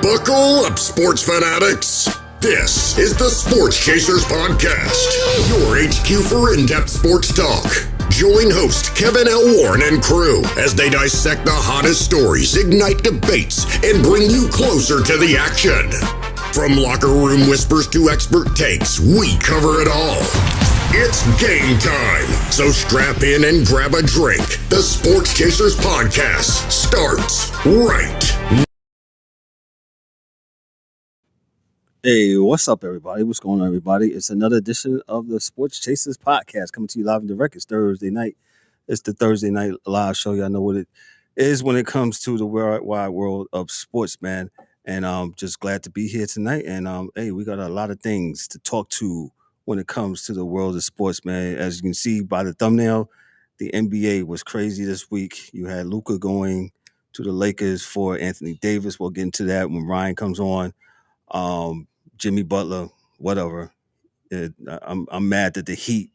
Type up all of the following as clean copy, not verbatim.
Buckle up, sports fanatics. This is the SportsChasers podcast, your HQ for in-depth sports talk. Join host Kevin L. Warren and crew as they dissect the hottest stories, ignite debates, and bring you closer to the action. From locker room whispers to expert takes, we cover it all. It's game time, so strap in and grab a drink. The SportsChasers podcast starts right now. Hey, what's up, everybody? What's going on, everybody? It's another edition of the SportsChasers podcast coming to you live and direct. It's Thursday night. It's the Thursday night live show. Y'all know what it is when it comes to the wide world of sports, man. And I'm just glad to be here tonight. And hey, we got a lot of things to talk to when it comes to the world of sports, man. As you can see by the thumbnail, the NBA was crazy this week. You had Luka going to the Lakers for Anthony Davis. We'll get into that when Ryan comes on. Jimmy Butler, whatever. I'm mad that the Heat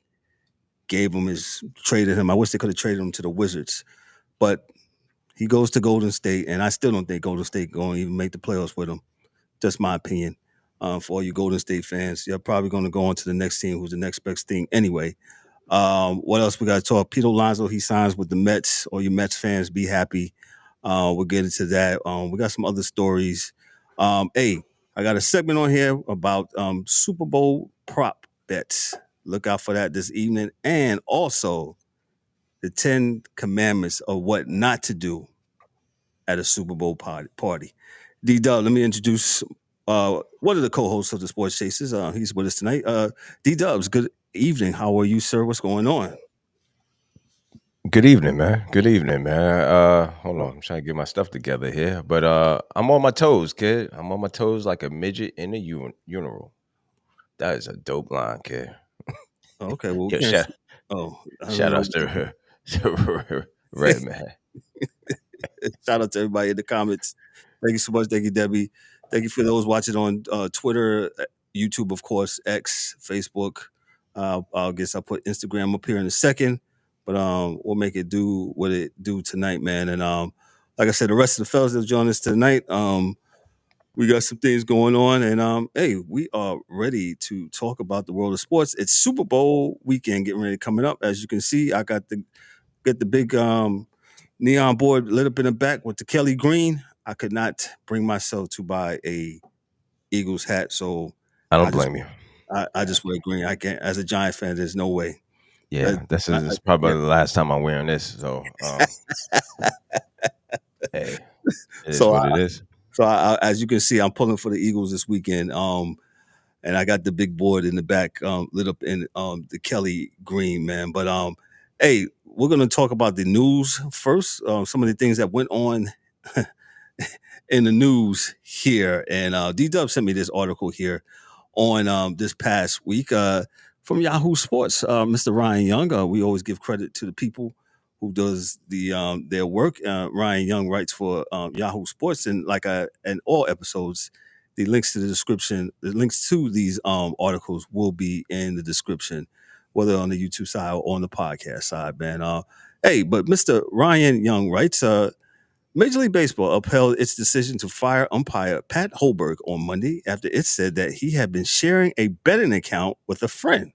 traded him. I wish they could have traded him to the Wizards. But he goes to Golden State, and I still don't think Golden State going to even make the playoffs with him. Just my opinion. For all you Golden State fans, you're probably going to go on to the next team, who's the next best thing anyway. What else we got to talk? PeteAlonso, he signs with the Mets. All you Mets fans, be happy. We'll get into that. We got some other stories. Hey, I got a segment on here about Super Bowl prop bets. Look out for that this evening. And also the 10 commandments of what not to do at a Super Bowl party. D-Dub, let me introduce one of the co-hosts of the Sports Chasers. He's with us tonight. D-Dubs, good evening. How are you, sir? What's going on? Good evening, man. Hold on. I'm trying to get my stuff together here. But I'm on my toes, kid. I'm on my toes like a midget in a urinal. That is a dope line, kid. Okay, well, shout out to Red Man. Shout out to everybody in the comments. Thank you so much. Thank you, Debbie. Thank you for those watching on Twitter, YouTube, of course, X, Facebook. I guess I'll put Instagram up here in a second. But we'll make it do what it do tonight, man. And like I said, the rest of the fellas that join us tonight, we got some things going on. And hey, we are ready to talk about the world of sports. It's Super Bowl weekend getting ready coming up. As you can see, I got the big neon board lit up in the back with the Kelly green. I could not bring myself to buy a Eagles hat, so I don't blame you. I just wear green. I can't. As a Giant fan, there's no way. Yeah, this is probably the last time I'm wearing this. So, hey, it is what it is. So, as you can see, I'm pulling for the Eagles this weekend. And I got the big board in the back lit up in the Kelly green, man. But hey, we're gonna talk about the news first. Some of the things that went on in the news here. And D-Dub sent me this article here on this past week. From Yahoo Sports, Mr. Ryan Young. We always give credit to the people who does their work. Ryan Young writes for Yahoo Sports, and in all episodes, the links to these articles will be in the description, whether on the YouTube side or on the podcast side, man. Hey, but Mr. Ryan Young writes, Major League Baseball upheld its decision to fire umpire Pat Holberg on Monday after it said that he had been sharing a betting account with a friend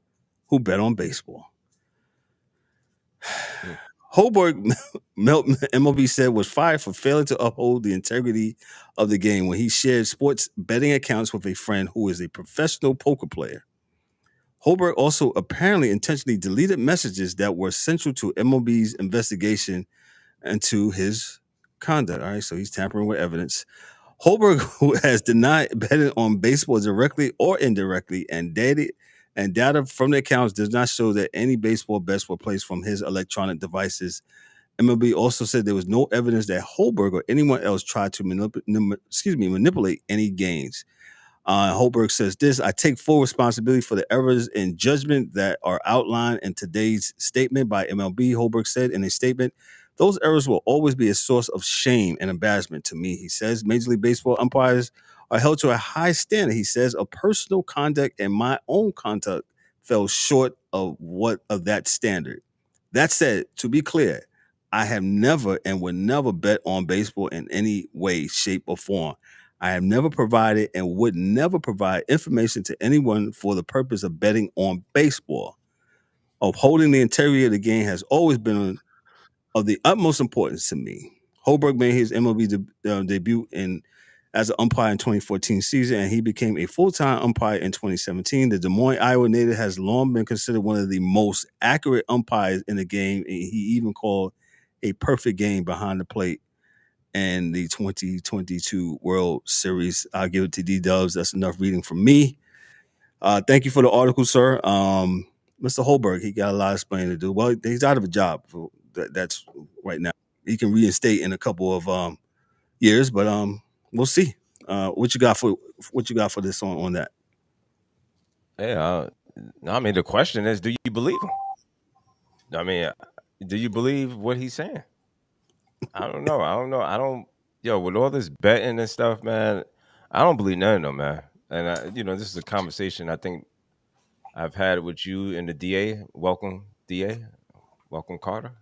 who bet on baseball. Holberg, MLB said, was fired for failing to uphold the integrity of the game when he shared sports betting accounts with a friend who is a professional poker player. Holberg also apparently intentionally deleted messages that were central to MLB's investigation into his conduct. All right, so he's tampering with evidence. Holberg, who has denied betting on baseball directly or indirectly, and data from the accounts does not show that any baseball bets were placed from his electronic devices. MLB also said there was no evidence that Holberg or anyone else tried to manipulate any gains. Holberg says this: I take full responsibility for the errors in judgment that are outlined in today's statement by MLB. Holberg said in a statement, those errors will always be a source of shame and embarrassment to me. He says Major League Baseball umpires are held to a high standard. He says a personal conduct and my own conduct fell short of that standard. That said, to be clear, I have never and will never bet on baseball in any way, shape, or form. I have never provided and would never provide information to anyone for the purpose of betting on baseball. Upholding the integrity of the game has always been of the utmost importance to me. Holberg made his MLB debut as an umpire in 2014 season, and he became a full-time umpire in 2017. The Des Moines, Iowa native has long been considered one of the most accurate umpires in the game, and he even called a perfect game behind the plate in the 2022 World Series. I'll give it to D-Dubs. That's enough reading from me. Thank you for the article, sir. Mr. Holberg, he got a lot of explaining to do. Well, he's out of a job. That's right now. He can reinstate in a couple of years, but we'll see. What you got for this on that? Yeah, I mean, the question is, do you believe him? I mean, do you believe what he's saying? I don't know. Yo, with all this betting and stuff, man, I don't believe none of them, man. And this is a conversation I think I've had with you and the DA. Welcome, DA. Welcome, Carter.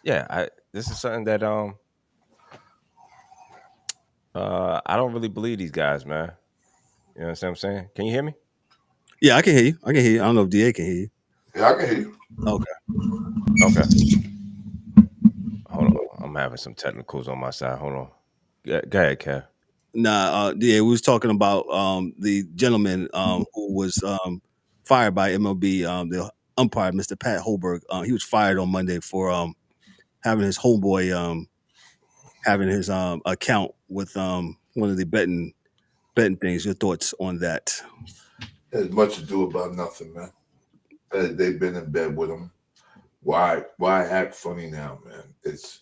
Yeah, this is something that I don't really believe these guys, man. You know what I'm saying? Can you hear me? Yeah, I can hear you. I don't know if DA can hear you. Yeah, I can hear you. Okay. Hold on. I'm having some technicals on my side. Hold on. Go ahead, Kev. Nah, DA, we was talking about the gentleman who was fired by MLB, the umpire, Mr. Pat Holberg. He was fired on Monday for having his homeboy having his account with one of the betting things. Your thoughts on that? It has much to do about nothing, man. They've been in bed with him. Why act funny now, man? It's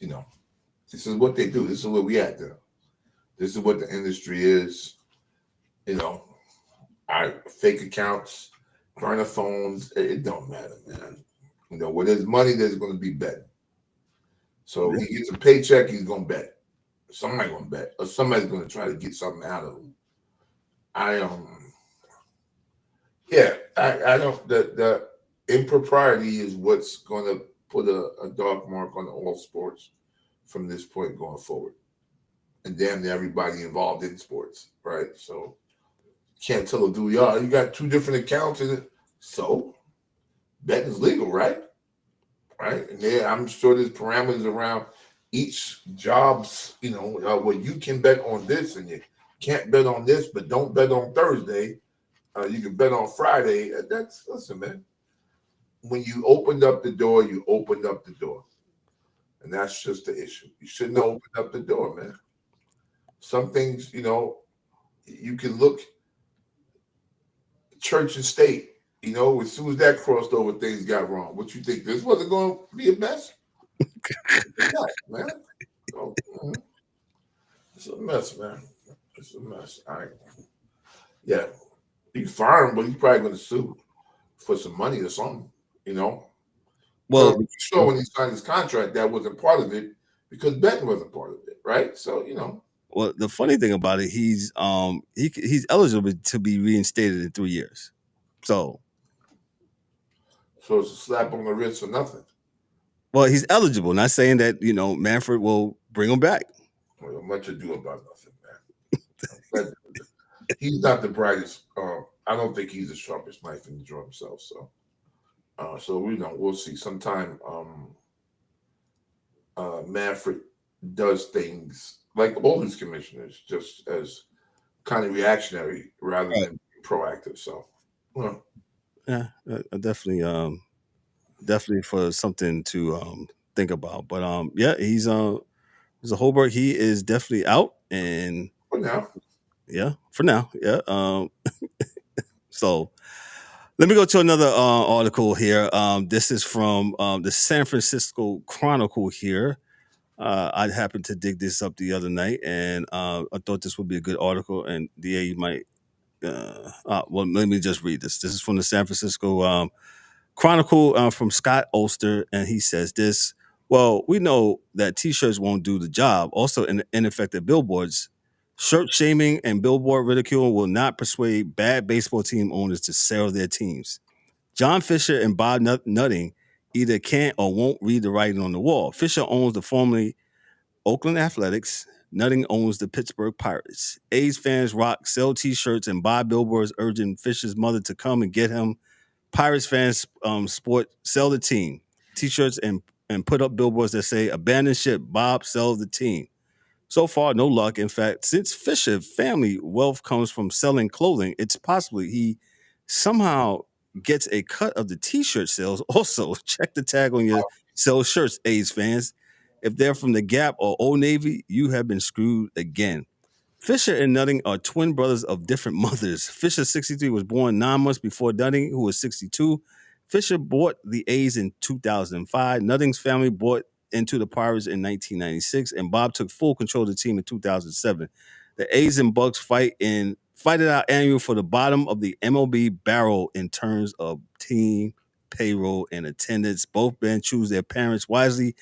this is what they do. This is where we at now. This is what the industry is. Fake accounts, burner phones. It don't matter, man. Where there's money, there's going to be betting. So he gets a paycheck, he's going to bet. Somebody's going to bet, or somebody's going to try to get something out of him. I don't. The impropriety is what's going to put a dark mark on all sports from this point going forward, and damn near everybody involved in sports, right? So can't tell a dude, you got two different accounts in it, so betting's legal, right? Right, and I'm sure there's parameters around each job's, where you can bet on this and you can't bet on this, but don't bet on Thursday. You can bet on Friday. Listen, man. When you opened up the door, you opened up the door. And that's just the issue. You shouldn't have opened up the door, man. Some things, you can look church and state. As soon as that crossed over, things got wrong. What you think? This wasn't going to be a mess? It's not, man. It's a mess, man. It's a mess. Yeah. You fire him, but he's probably going to sue for some money or something, Well, sure, when he signed his contract, that wasn't part of it because betting wasn't part of it, right? So, Well, the funny thing about it, he's eligible to be reinstated in 3 years. So it's a slap on the wrist for nothing. Well, he's eligible. Not saying that, Manfred will bring him back. Well, much ado about nothing, man. He's not the brightest. I don't think he's the sharpest knife in the drawer himself. So, we'll see. Sometime Manfred does things like all his commissioners, just as kind of reactionary rather than proactive. So, yeah, definitely for something to think about. But he's a Holberg. He is definitely out, and for now. Yeah. So let me go to another article here. This is from the San Francisco Chronicle here. I happened to dig this up the other night, and I thought this would be a good article. And DA, you might. Let me just read this. This is from the San Francisco Chronicle from Scott Olster, and he says this. Well, we know that T-shirts won't do the job. Also, ineffective billboards. Shirt shaming and billboard ridicule will not persuade bad baseball team owners to sell their teams. John Fisher and Bob Nutting either can't or won't read the writing on the wall. Fisher owns the formerly Oakland Athletics, Nutting owns the Pittsburgh Pirates. A's fans rock, sell T-shirts, and buy billboards urging Fisher's mother to come and get him. Pirates fans sell the team T-shirts and put up billboards that say "Abandon ship, Bob, sell the team." So far, no luck. In fact, since Fisher family wealth comes from selling clothing, it's possibly he somehow gets a cut of the T-shirt sales. Also, check the tag on your sell shirts, A's fans. If they're from the Gap or Old Navy, you have been screwed again. Fisher and Nutting are twin brothers of different mothers. Fisher, 63, was born 9 months before Nutting, who was 62. Fisher bought the A's in 2005. Nutting's family bought into the Pirates in 1996, and Bob took full control of the team in 2007. The A's and Bucks fight it out annual for the bottom of the MLB barrel in terms of team payroll and attendance. Both men choose their parents wisely.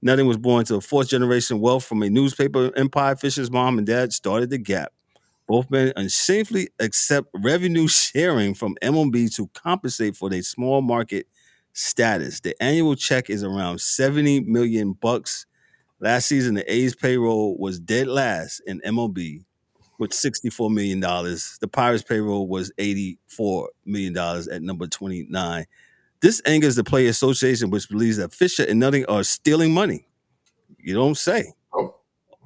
Nutting was born to a fourth-generation wealth from a newspaper empire. Fisher's mom and dad started the Gap. Both men unshamefully accept revenue sharing from MLB to compensate for their small market status. The annual check is around $70 million. Last season, the A's payroll was dead last in MLB with $64 million. The Pirates payroll was $84 million at number 29. This angers the Player Association, which believes that Fisher and Nutting are stealing money. You don't say.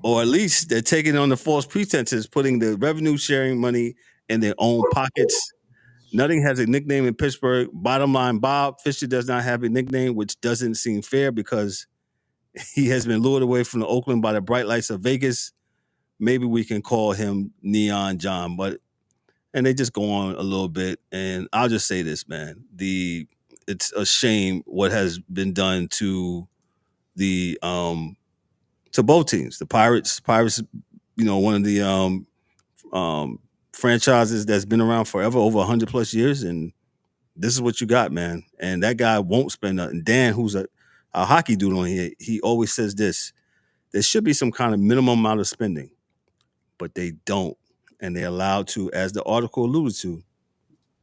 Or at least they're taking on the false pretenses, putting the revenue sharing money in their own pockets. Nutting has a nickname in Pittsburgh, Bottom Line Bob. Fisher does not have a nickname, which doesn't seem fair because he has been lured away from the Oakland by the bright lights of Vegas. Maybe we can call him Neon John, and they just go on a little bit. And I'll just say this, man. It's a shame what has been done to the to both teams. The Pirates, one of the franchises that's been around forever, over 100 plus years, and this is what you got, man. And that guy won't spend nothing. Dan, who's a hockey dude on here, he always says this: there should be some kind of minimum amount of spending, but they don't, and they're allowed to, as the article alluded to,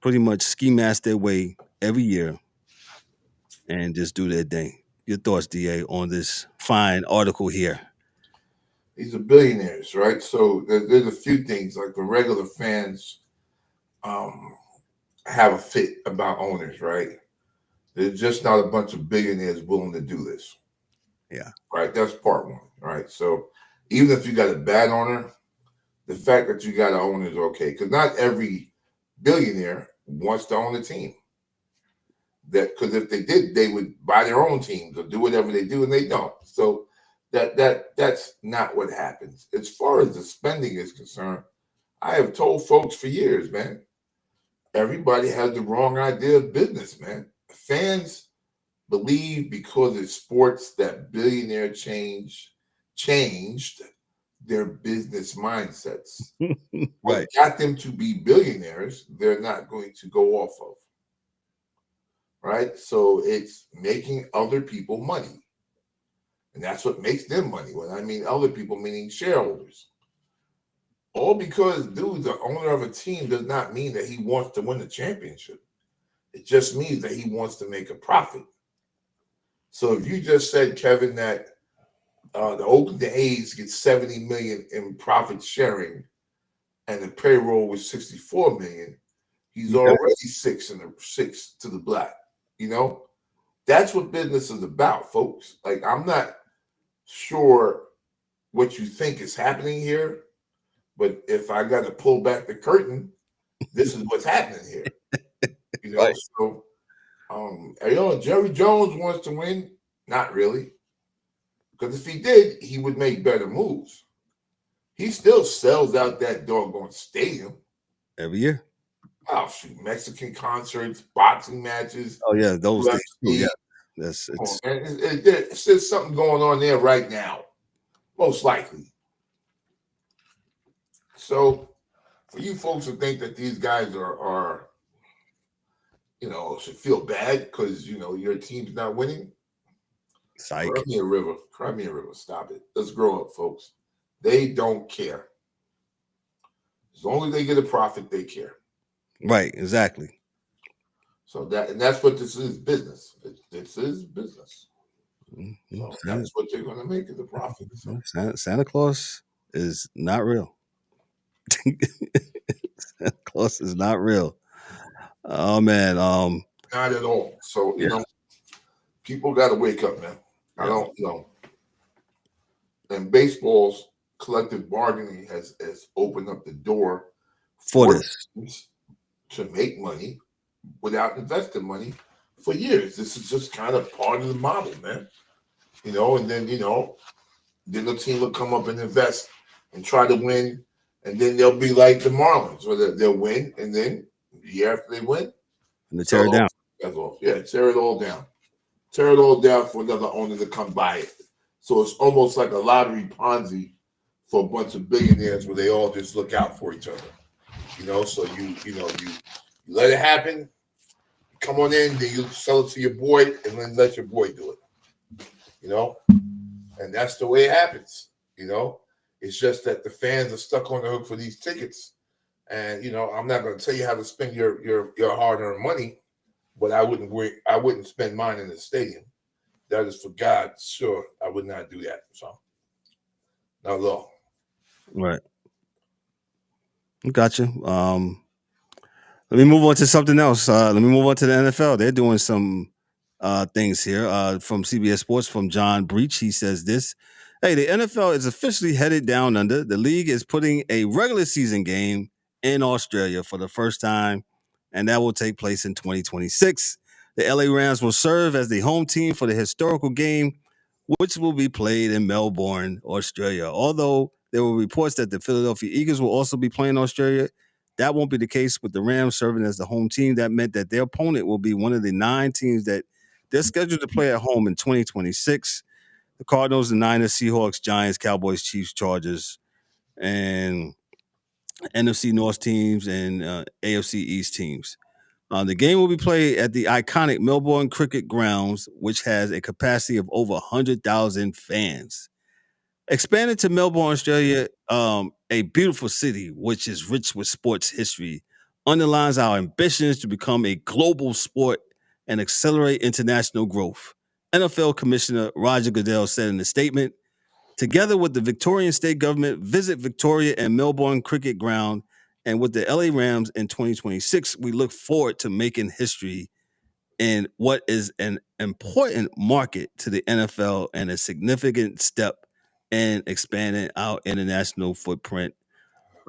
pretty much ski mask their way every year and just do their thing. Your thoughts, DA, on this fine article here? These are billionaires, right? So there's a few things, like the regular fans have a fit about owners, right? There's just not a bunch of billionaires willing to do this. Yeah. Right? That's part one, right? So even if you got a bad owner, the fact that you got an owner is okay, because not every billionaire wants to own a team. Because if they did, they would buy their own teams or do whatever they do, and they don't. So that's not what happens. As far as the spending is concerned, I have told folks for years, man, everybody has the wrong idea of business, man. Fans believe because it's sports that billionaire changed their business mindsets. Right. What got them to be billionaires, they're not going to go off of. Right? So it's making other people money. And that's what makes them money. When I mean other people, meaning shareholders. All because dude's the owner of a team does not mean that he wants to win the championship. It just means that he wants to make a profit. So if you just said, Kevin, that the Oakland A's get $70 million in profit sharing and the payroll was $64 million, he's already six to the black. You know, that's what business is about, folks. Like, I'm not sure what you think is happening here, but if I got to pull back the curtain, this is what's happening here. You know, right. So, Jerry Jones wants to win? Not really. Because if he did, he would make better moves. He still sells out that doggone stadium every year. Oh, shoot, Mexican concerts, boxing matches. Oh, yeah, those things. Yeah, there's something going on there right now, most likely. So, for you folks who think that these guys are should feel bad because, your team's not winning, Psych. Cry me a river. Stop it. Let's grow up, folks. They don't care. As long as they get a profit, they care. Right, exactly. So that's what this is, business. This is business. Mm-hmm. So that's what they're going to make is a profit. So. Santa Claus is not real. Santa Claus is not real. Oh man. Not at all. So you know, people got to wake up, man. I don't know. And baseball's collective bargaining has opened up the door for this to make money without investing money for years. This is just kind of part of the model, man. You know, and then then the team will come up and invest and try to win, and then they'll be like the Marlins, where they'll win, and then the year after they win, and they tear it down. Yeah, tear it all down. Tear it all down for another owner to come buy it. So it's almost like a lottery Ponzi for a bunch of billionaires where they all just look out for each other. You know, so you let it happen, come on in, then you sell it to your boy, and then let your boy do it. You know? And that's the way it happens. You know? It's just that the fans are stuck on the hook for these tickets. And I'm not going to tell you how to spend your hard-earned money, but I wouldn't spend mine in the stadium. That is for God, sure. I would not do that. So, not at all. Right. Gotcha. Let me move on to something else. Let me move on to the NFL. They're doing some things here from CBS Sports from John Breach. He says this. Hey, the NFL is officially headed down under. The league is putting a regular season game in Australia for the first time, and that will take place in 2026. The LA Rams will serve as the home team for the historical game, which will be played in Melbourne, Australia. Although there were reports that the Philadelphia Eagles will also be playing Australia, that won't be the case with the Rams serving as the home team. That meant that their opponent will be one of the 9 teams that they're scheduled to play at home in 2026. The Cardinals, the Niners, Seahawks, Giants, Cowboys, Chiefs, Chargers, and NFC North teams and AFC East teams. The game will be played at the iconic Melbourne Cricket Grounds, which has a capacity of over 100,000 fans. Expanded to Melbourne, Australia, a beautiful city which is rich with sports history, underlines our ambitions to become a global sport and accelerate international growth. NFL Commissioner Roger Goodell said in a statement, together with the Victorian state government, visit Victoria and Melbourne Cricket Ground, and with the LA Rams in 2026, we look forward to making history in what is an important market to the NFL and a significant step in expanding our international footprint.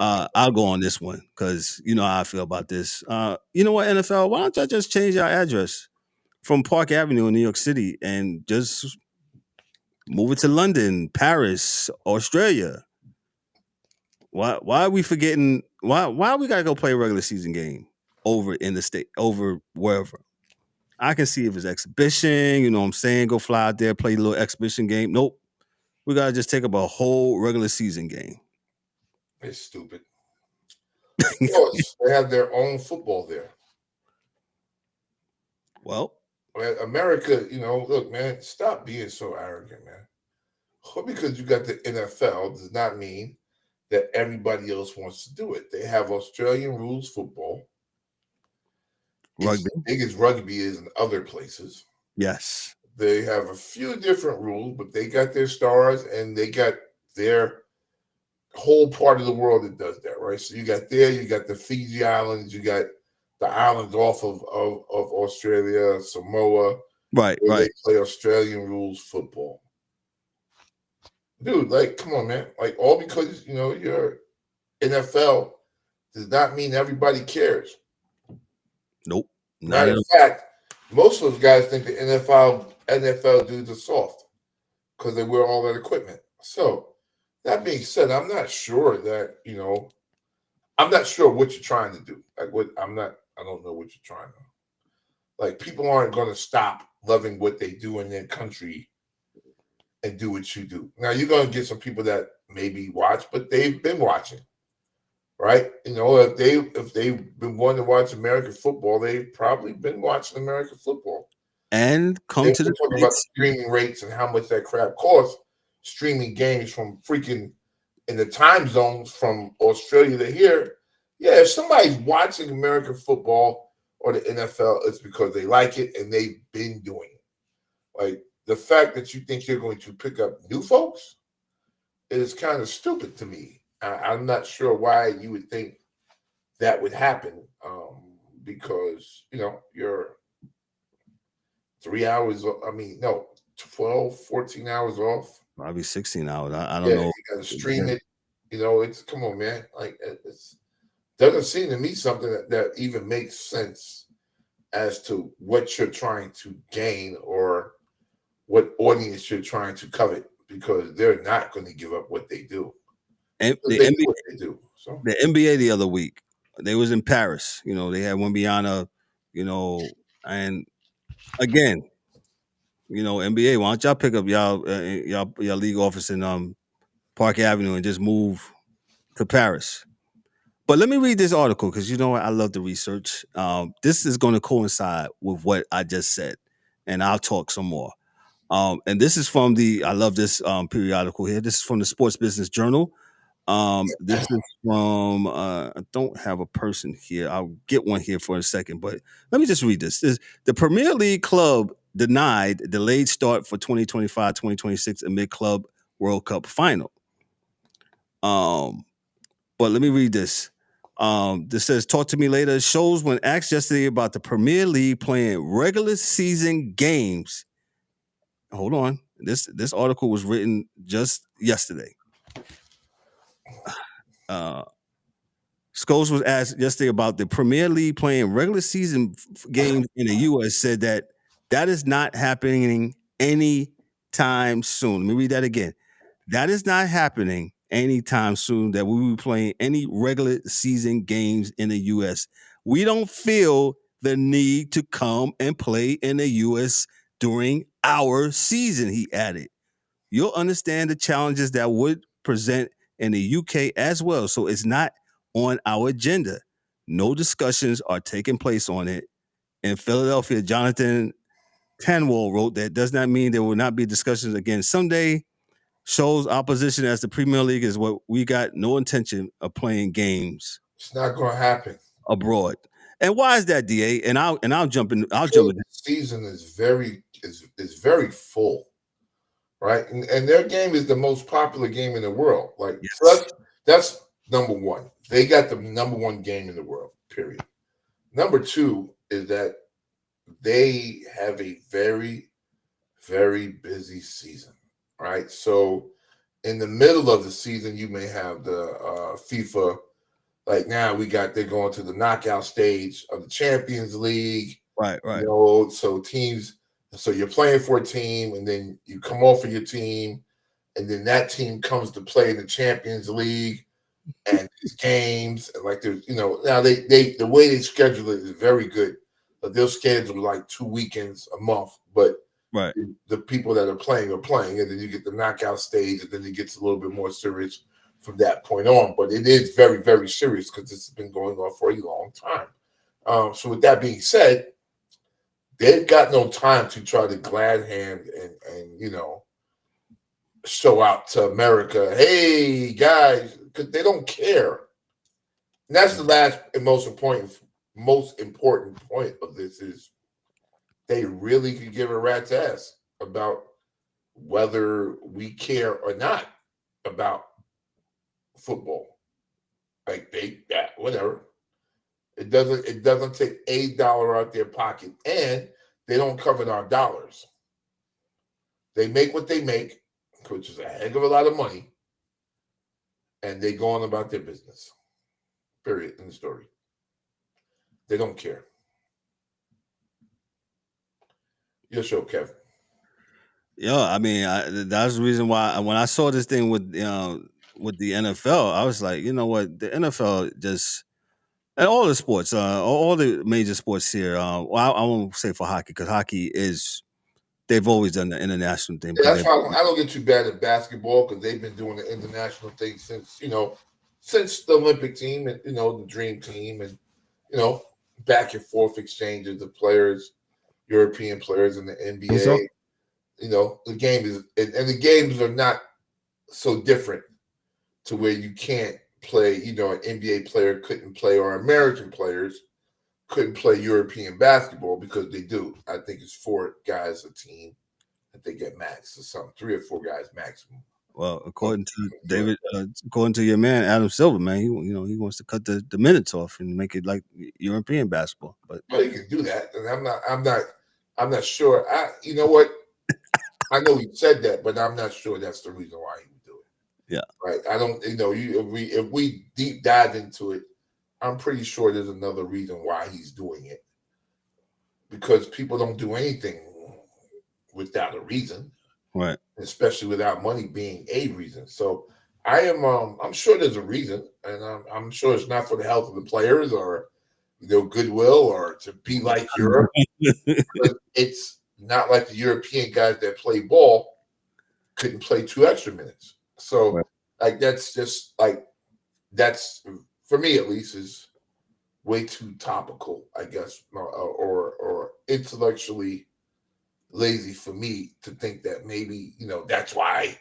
I'll go on this one because you know how I feel about this. You know what, NFL? Why don't y'all just change our address from Park Avenue in New York City and just move it to London, Paris, Australia? Why are we forgetting? Why we gotta go play a regular season game over in the state, over wherever? I can see if it's exhibition, you know what I'm saying? Go fly out there, play a little exhibition game. Nope. We gotta just take up a whole regular season game. It's stupid. Of course, they have their own football there. Well, America, look, man, stop being so arrogant, man. Because you got the NFL does not mean that everybody else wants to do it. They have Australian rules football. Rugby. It's as big as rugby is in other places. Yes. They have a few different rules, but they got their stars and they got their whole part of the world that does that, right? So you got the Fiji Islands, you got the islands off of Australia, Samoa. Right. They play Australian rules football. Dude, like, come on, man. Like, all because, you're NFL does not mean everybody cares. Nope. Matter of fact, most of those guys think the NFL dudes are soft because they wear all that equipment. So, that being said, I'm not sure that, I'm not sure what you're trying to do. Like, I don't know what you're trying to. Like, people aren't going to stop loving what they do in their country and do what you do. Now, you're going to get some people that maybe watch, but they've been watching, right? If they've been wanting to watch American football, they've probably been watching American football. And come to the talking about streaming rates and how much that crap costs. Streaming games from freaking in the time zones from Australia to here. Yeah, if somebody's watching American football or the NFL, it's because they like it and they've been doing it. Like, the fact that you think you're going to pick up new folks, is kind of stupid to me. I'm not sure why you would think that would happen, because you're 3 hours. 12, 14 hours off. Probably 16 hours. I don't know. You got to stream it. It's come on, man. Like it doesn't seem to me something that even makes sense as to what you're trying to gain or what audience you're trying to covet, because they're not going to give up what they do. And the NBA the other week, they was in Paris. They had Wembyana, and again, NBA, why don't y'all pick up y'all league office in Park Avenue and just move to Paris? But let me read this article because I love the research. This is going to coincide with what I just said, and I'll talk some more. And this is from I love this periodical here. This is from the Sports Business Journal. This is from I don't have a person here. I'll get one here for a second, but let me just read this. The Premier League club denied delayed start for 2025-2026 amid Club World Cup final. But let me read this. This says, talk to me later. Shows when asked yesterday about the Premier League playing regular season games. Hold on. This article was written just yesterday. Scholes was asked yesterday about the Premier League playing regular season games in the U.S. said that is not happening anytime soon. Let me read that again. That is not happening anytime soon, that we will be playing any regular season games in the U.S. We don't feel the need to come and play in the U.S. during our season, he added. You'll understand the challenges that would present in the UK as well, so it's not on our agenda. No discussions are taking place on it. In Philadelphia, Jonathan Tanwell wrote that does not mean there will not be discussions again someday. Shows opposition as the Premier League is what we got no intention of playing games. It's not going to happen abroad. And why is that, DA? And I'll jump in. The season is very full, right? And their game is the most popular game in the world. Like that's number one. They got the number one game in the world. Period. Number two is that they have a very, very busy season. Right, so in the middle of the season, you may have the FIFA. Like now, they're going to the knockout stage of the Champions League. Right. So you're playing for a team, and then you come off of your team, and then that team comes to play in the Champions League, and these games, and like there's now they the way they schedule it is very good, but they'll schedule like 2 weekends a month, but. Right. The people that are playing, and then you get the knockout stage, and then it gets a little bit more serious from that point on. But it is very, very serious because this has been going on for a long time. So with that being said, they've got no time to try to glad hand and show out to America, hey guys, because they don't care. And that's the last and most important point of this is. They really could give a rat's ass about whether we care or not about football. Like whatever. It doesn't take $1 out their pocket, and they don't cover our dollars. They make what they make, which is a heck of a lot of money, and they go on about their business. Period. In the story. They don't care. Your show, Kevin. Yeah, I mean, that's the reason why when I saw this thing with the NFL, I was like, you know what, the NFL just and all the sports, all the major sports here. Well, I won't say for hockey because hockey they've always done the international thing. Yeah, that's why I don't get too bad at basketball because they've been doing the international thing since the Olympic team and the Dream Team and back and forth exchanges of players. European players in the NBA, So? The game is, and the games are not so different to where you can't play, an NBA player couldn't play or American players couldn't play European basketball because they do. I think it's 4 guys a team that they get max or something, 3 or 4 guys maximum. Well, according to David, according to your man Adam Silver, man, he wants to cut the minutes off and make it like European basketball. But well, he can do that, and I'm not sure. You know what? I know he said that, but I'm not sure that's the reason why he would do it. Yeah, right. I don't. If we deep dive into it, I'm pretty sure there's another reason why he's doing it. Because people don't do anything without a reason, right? Especially without money being a reason. So I'm sure there's a reason, and I'm sure it's not for the health of the players or goodwill or to be like Europe. It's not like the European guys that play ball couldn't play 2 extra minutes. So right. like that's for me at least is way too topical, I guess, or intellectually lazy for me to think that maybe, that's why.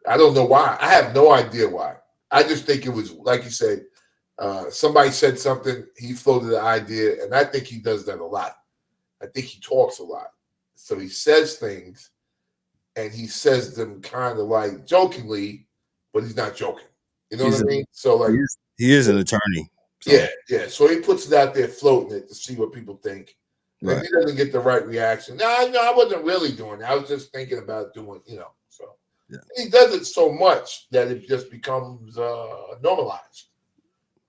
I don't know why. I have no idea why. I just think it was, like you said, somebody said something, he floated the idea, and I think he does that a lot. I think he talks a lot. So he says things, and he says them kind of like jokingly, but he's not joking. You know what I mean? So like he is an attorney. So. Yeah. So he puts it out there, floating it to see what people think. Right. And he doesn't get the right reaction. No, I wasn't really doing it. I was just thinking about doing, So he does it so much that it just becomes normalized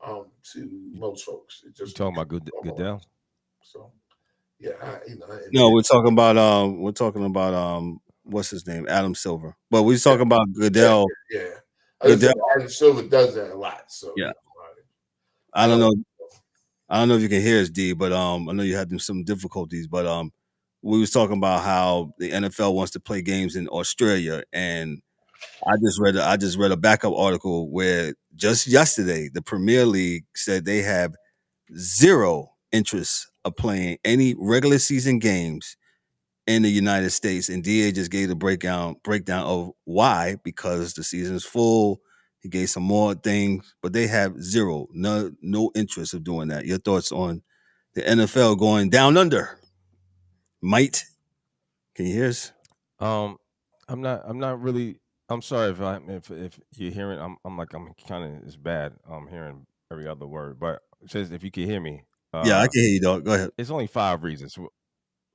to most folks. It just talking about Goodell. So yeah, no, we're talking about what's his name, Adam Silver. But we're talking about Goodell. Yeah. Adam Silver does that a lot. So yeah. I don't know if you can hear us, D, but I know you had some difficulties. But we was talking about how the NFL wants to play games in Australia, and I just read a backup article where just yesterday the Premier League said they have zero interest of playing any regular season games in the United States, and DA just gave the breakdown of why, because the season is full. He gave some more things, but they have no interest of doing that. Your thoughts on the NFL going down under? Might, can you hear us? I'm not really. I'm sorry if you're hearing. I'm kind of it's bad. I'm hearing every other word, but it says if you can hear me. Yeah, I can hear you, dog. Go ahead. It's only 5 reasons.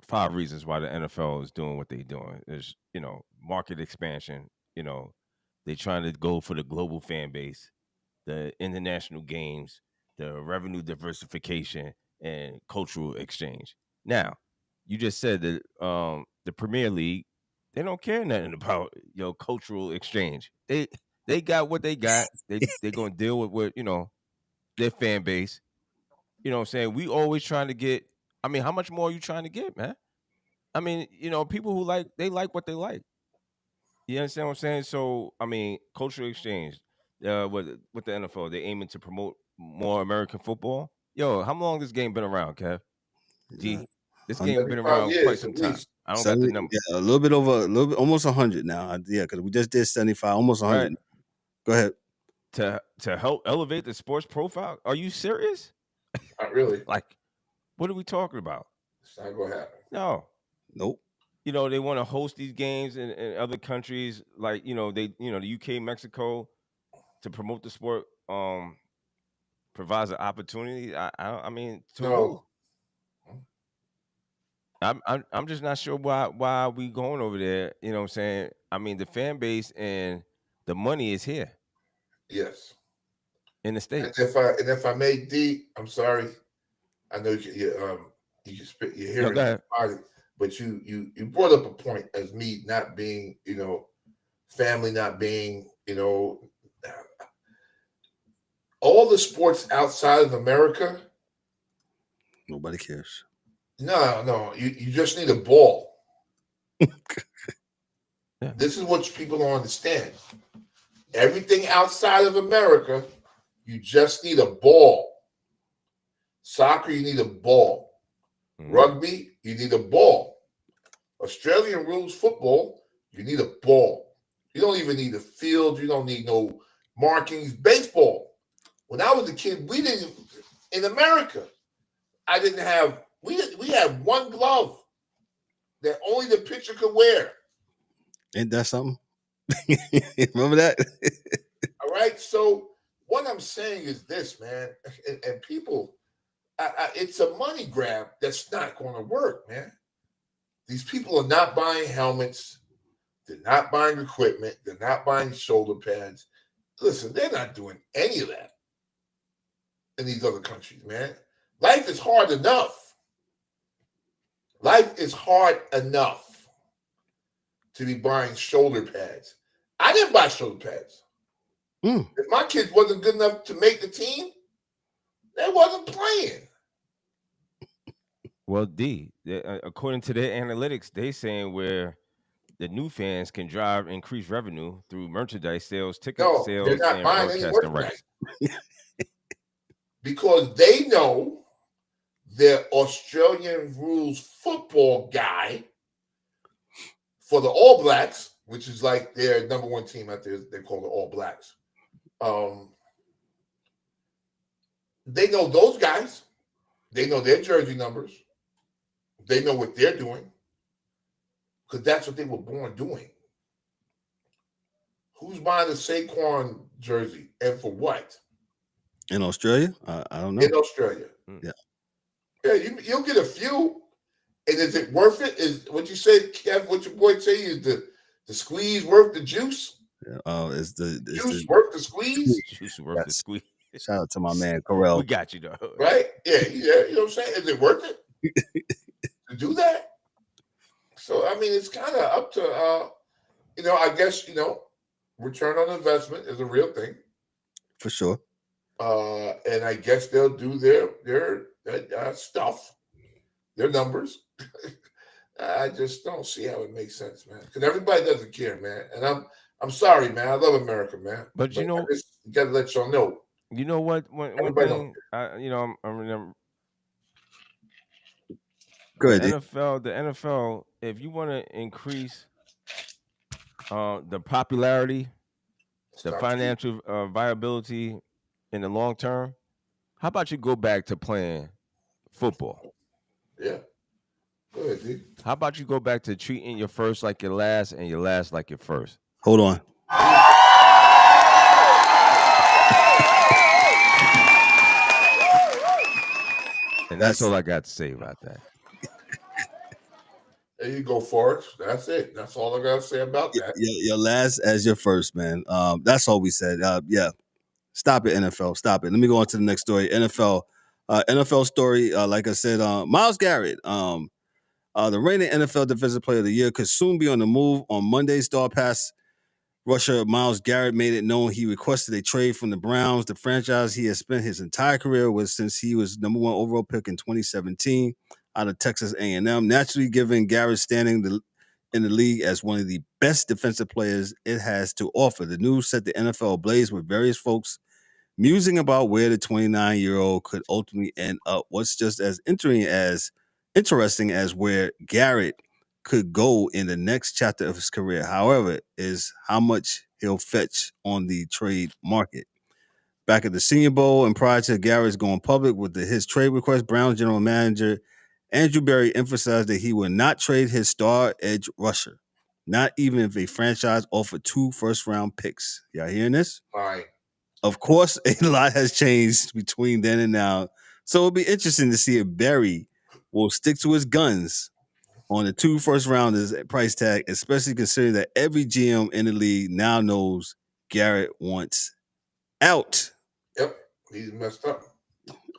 5 reasons why the NFL is doing what they're doing. There's market expansion. They're trying to go for the global fan base, the international games, the revenue diversification, and cultural exchange. Now, you just said that the Premier League, they don't care nothing about cultural exchange. They got what they got. They're gonna deal with their fan base. You know what I'm saying? We always trying to get. I mean, how much more are you trying to get, man? I mean, people who like what they like. You understand what I'm saying? So, I mean, cultural exchange with the NFL, they aiming to promote more American football. Yo, how long this game been around, Kev? G, this game been around quite some time. I don't got the number. Yeah, a little bit almost 100 now. Yeah, because we just did 75, almost 100. Right. Go ahead. To help elevate the sports profile? Are you serious? Not really. Like, what are we talking about? It's not gonna happen. No. Nope. They want to host these games in other countries, like the UK, Mexico, to promote the sport. Provides an opportunity. I mean, no. I'm just not sure why we going over there. You know what I'm saying? I mean, the fan base and the money is here. Yes. In the States. And if I may, D, I'm sorry. I know you can spit your hearing. No, but you brought up a point as me not being, family not being, all the sports outside of America. Nobody cares. No. You just need a ball. Yeah. This is what people don't understand. Everything outside of America, you just need a ball. Soccer, you need a ball. Rugby, you need a ball. Australian rules football, you need a ball. You don't even need a field. You don't need no markings. Baseball. When I was a kid, we didn't, in America, we had one glove that only the pitcher could wear. Ain't that something? Remember that? All right. So what I'm saying is this, man, and people, it's a money grab that's not going to work, man. These people are not buying helmets. They're not buying equipment. They're not buying shoulder pads. Listen, they're not doing any of that in these other countries, man. Life is hard enough. Life is hard enough to be buying shoulder pads. I didn't buy shoulder pads. If my kids wasn't good enough to make the team, they wasn't playing. Well, according to their analytics, they saying where the new fans can drive increased revenue through merchandise sales, ticket sales, they're not and buying any broadcasting merchandise. rights. Because they know their Australian rules football guy for the All Blacks, which is like their number one team out there, they call the All Blacks. They know those guys. They know their jersey numbers. They know what they're doing. Because that's what they were born doing. Who's buying the Saquon jersey and for what? In Australia? I don't know. In Australia. Yeah. Yeah, you'll get a few. And is it worth it? Is what you say, Kev, what your boy say is the squeeze worth the juice? Yeah. Is the juice worth the squeeze? Juice worth the squeeze. Shout out to my man Corell. We got you though. Right? Yeah, you know what I'm saying? Is it worth it to do that? So I mean, it's kind of up to I guess return on investment is a real thing for sure. And I guess they'll do their stuff, their numbers. I just don't see how it makes sense, man. Because everybody doesn't care, man. And I'm sorry, man. I love America, man. But I just gotta let y'all know. You know what? One thing, I'm remember. Good. The NFL. If you want to increase the popularity, the financial viability in the long term, how about you go back to playing football? Yeah. Go ahead, dude. How about you go back to treating your first like your last and your last like your first? Hold on. And that's all I got to say about that. There you go, Forrest. That's it. That's all I got to say about that. Your last as your first, man. That's all we said. Yeah. Stop it, NFL. Stop it. Let me go on to the next story. NFL story. Like I said, Myles Garrett, the reigning NFL Defensive Player of the Year, could soon be on the move. On Monday, star pass rusher Myles Garrett made it known he requested a trade from the Browns, the franchise he has spent his entire career with since he was number 1 overall pick in 2017 out of Texas A&M, naturally giving Garrett standing in the league as one of the best defensive players it has to offer. The news set the NFL ablaze with various folks musing about where the 29-year-old could ultimately end up. What's just as interesting as where Garrett could go in the next chapter of his career, however, is how much he'll fetch on the trade market. Back at the Senior Bowl and prior to Garrett's going public with his trade request, Browns general manager Andrew Berry emphasized that he would not trade his star edge rusher, not even if a franchise offered 2 first-round picks. Y'all hearing this? Right. Of course, a lot has changed between then and now, so it'll be interesting to see if Berry will stick to his guns on the 2 first-rounders price tag, especially considering that every GM in the league now knows Garrett wants out. Yep, he's messed up.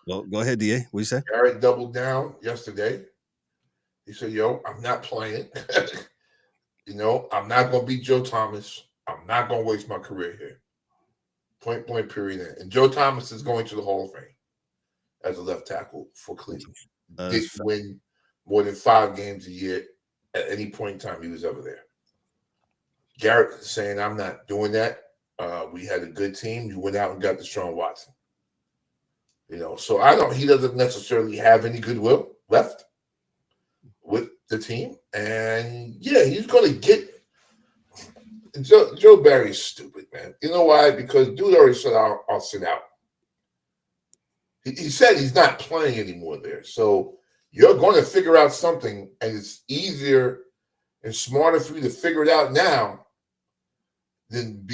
Well, go ahead, DA. What you say? Garrett doubled down yesterday. He said, I'm not playing. I'm not going to beat Joe Thomas. I'm not going to waste my career here. Point blank, period. And Joe Thomas is going to the Hall of Fame as a left tackle for Cleveland. Didn't win more than 5 games a year at any point in time he was ever there. Garrett is saying, I'm not doing that. We had a good team. You went out and got Deshaun Watson. So he doesn't necessarily have any goodwill left with the team. And yeah, he's going to get Joe Barry's stupid, man. You know why? Because dude already said, I'll sit out. He said he's not playing anymore there. So you're going to figure out something, and it's easier and smarter for you to figure it out now then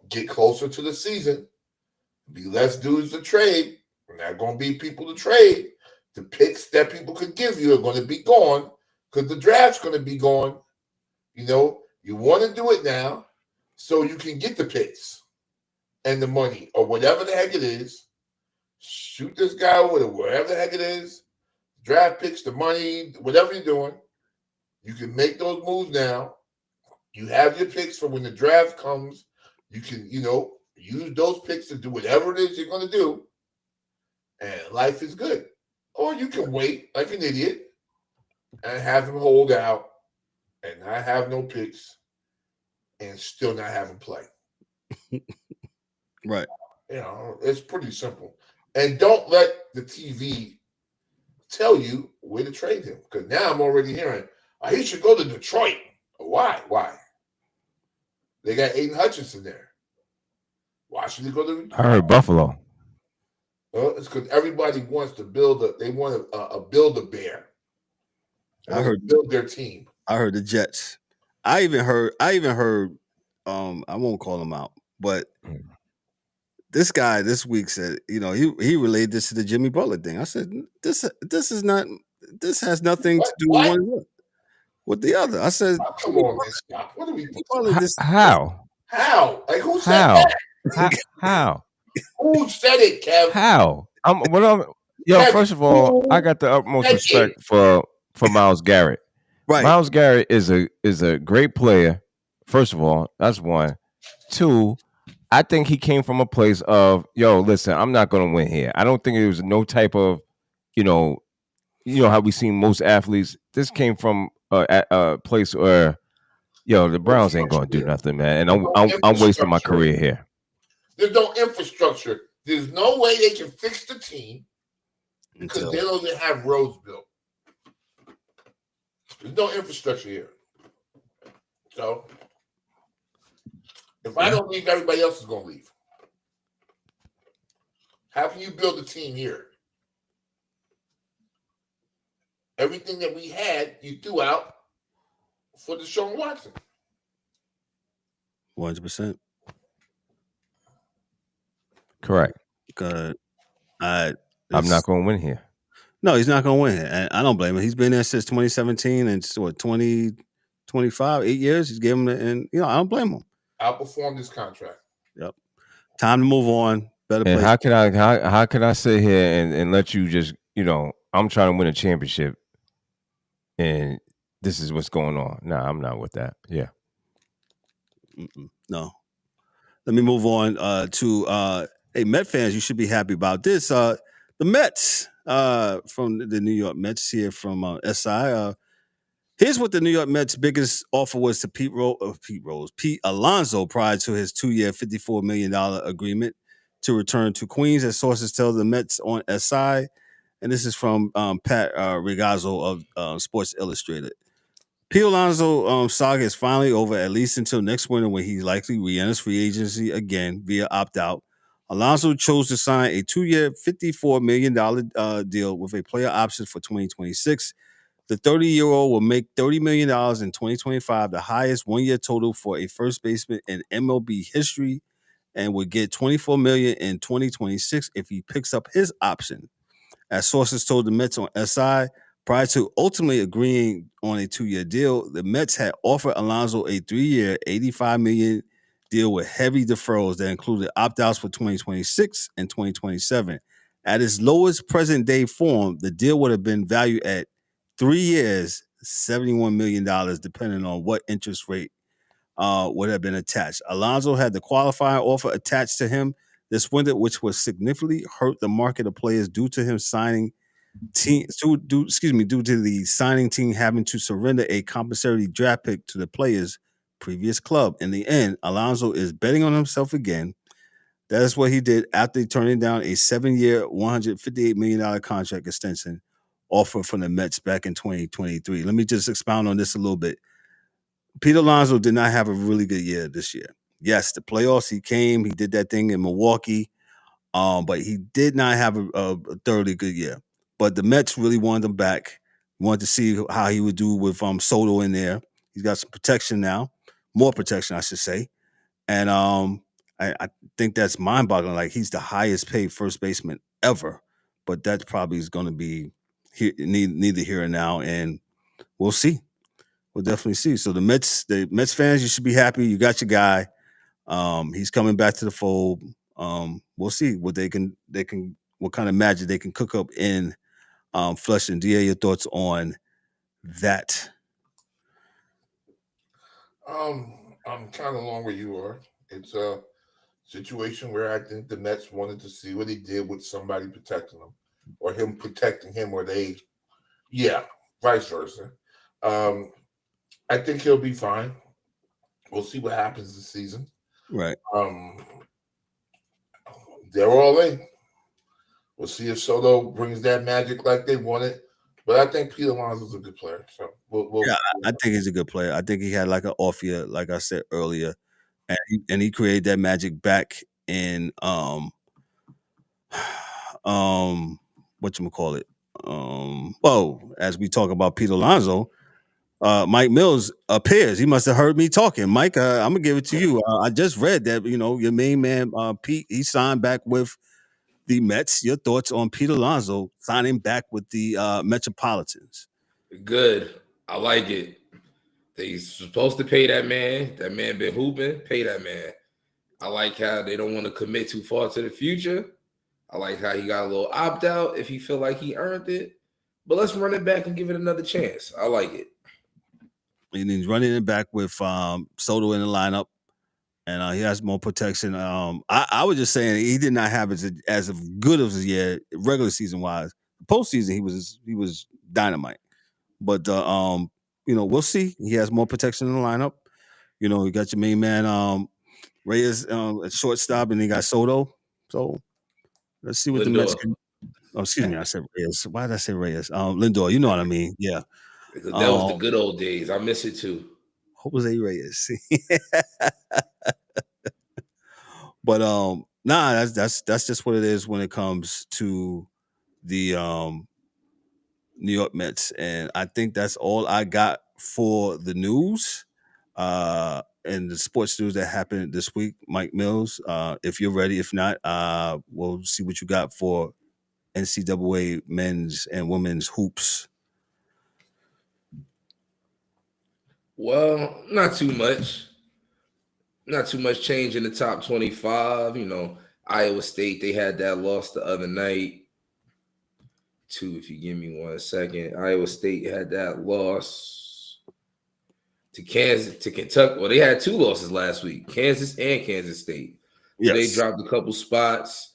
get closer to the season, be less dudes to trade. We're not going to be people to trade. The picks that people could give you are going to be gone because the draft's going to be gone. You want to do it now so you can get the picks and the money or whatever the heck it is. Shoot this guy with whatever the heck it is. Draft picks, the money, whatever you're doing. You can make those moves now. You have your picks for when the draft comes. You can, use those picks to do whatever it is you're going to do. And life is good. Or you can wait like an idiot and have him hold out and not have no picks and still not have him play. Right. It's pretty simple. And don't let the TV tell you where to trade him. Because now I'm already hearing, he should go to Detroit. Why? They got Aiden Hutchinson there. Why should he go to Detroit? I heard Buffalo. Well, it's because everybody wants to build a Build-A-Bear. I heard build their team. I heard the Jets. I even heard I won't call him out, but this guy this week said, he relayed this to the Jimmy Butler thing. I said, this has nothing to do with one with the other. I said, come on, man, stop. What are we How? Like who said that? How? Who said it, Kev? How? First of all, I got the utmost respect for MylesGarrett. Right. MylesGarrett is a great player. First of all, that's one. Two, I think he came from a place of, listen, I'm not going to win here. I don't think it was no type of, how we seen most athletes. This came from a place where, the Browns ain't going to do nothing, man. And I'm wasting my career here. There's no infrastructure. There's no way they can fix the team because they don't even have roads built. There's no infrastructure here. So, if I don't leave, everybody else is going to leave. How can you build a team here? Everything that we had, you threw out for Deshaun Watson. 100%. Correct. I'm not going to win here. No, he's not going to win here. And I don't blame him. He's been there since 2017 and 2025, 8 years. He's given him, and I don't blame him. Outperformed his contract. Yep. Time to move on. Better play. And how can I sit here and let you just, I'm trying to win a championship and this is what's going on. Nah, I'm not with that. Yeah. No. Let me move on to hey, Met fans, you should be happy about this. The Mets from the New York Mets here from SI. Here's what the New York Mets' biggest offer was to PeteAlonso prior to his 2-year, $54 million agreement to return to Queens, as sources tell the Mets on SI. And this is from Pat Regazzo of Sports Illustrated. PeteAlonso saga is finally over, at least until next winter, when he likely re-enters free agency again via opt-out. Alonso chose to sign a 2-year, $54 million deal with a player option for 2026. The 30-year-old will make $30 million in 2025, the highest one-year total for a first baseman in MLB history, and would get $24 million in 2026 if he picks up his option. As sources told the Mets on SI, prior to ultimately agreeing on a 2-year deal, the Mets had offered Alonso a 3-year, $85 million deal with heavy deferrals that included opt-outs for 2026 and 2027. At its lowest present-day form, the deal would have been valued at 3 years, $71 million, depending on what interest rate would have been attached. Alonso had the qualifying offer attached to him this winter, which would significantly hurt the market of players due to him signing due to the signing team having to surrender a compensatory draft pick to the player's previous club. In the end, Alonso is betting on himself again. That is what he did after turning down a 7-year, $158 million contract extension offer from the Mets back in 2023. Let me just expound on this a little bit. PeteAlonso did not have a really good year this year. Yes, the playoffs, he came, he did that thing in Milwaukee, but he did not have a thoroughly good year. But the Mets really wanted him back, wanted to see how he would do with Soto in there. He's got some protection now, more protection, I should say. And I think that's mind-boggling. Like, he's the highest paid first baseman ever, but that probably is going to be neither here or now, and we'll see. We'll definitely see. So the Mets fans, you should be happy. You got your guy. He's coming back to the fold. We'll see what they can what kind of magic they can cook up in Flushing. DA, your thoughts on that? I'm kind of along where you are. It's a situation where I think the Mets wanted to see what he did with somebody protecting him, or him protecting him, or vice versa. I think he'll be fine. We'll see what happens this season. Right. They're all in. We'll see if Soto brings that magic like they wanted. But I think PeteAlonso's a good player. So I think he's a good player. I think he had like an off year, like I said earlier, and he created that magic back in whatchamacallit. As we talk about PeteAlonso, Mike Mills appears. He must have heard me talking. Mike, I'm gonna give it to you. I just read that your main man Pete, he signed back with the Mets. Your thoughts on PeteAlonso signing back with the Metropolitans? Good. I like it. They supposed to pay that man. That man been hooping. Pay that man. I like how they don't want to commit too far to the future. I like how he got a little opt out if he feel like he earned it. But let's run it back and give it another chance. I like it. And he's running it back with Soto in the lineup, and he has more protection. I was just saying he did not have as good of a year regular season wise. Postseason he was dynamite, but we'll see. He has more protection in the lineup. You got your main man Reyes at shortstop, and he got Soto. So let's see what Lindor. the Mets can. Oh, excuse me, I said Reyes. Why did I say Reyes? Lindor, you know what I mean? Yeah. That was the good old days. I miss it too. Jose Reyes. But that's just what it is when it comes to the New York Mets, and I think that's all I got for the news and the sports news that happened this week. Mike Mills, if you're ready, if not, we'll see what you got for NCAA men's and women's hoops. Well, not too much. Not too much change in the top 25. Iowa State, they had that loss the other night. If you give me 1 second. Iowa State had that loss to Kentucky. Well, they had 2 losses last week, Kansas and Kansas State. So They dropped a couple spots.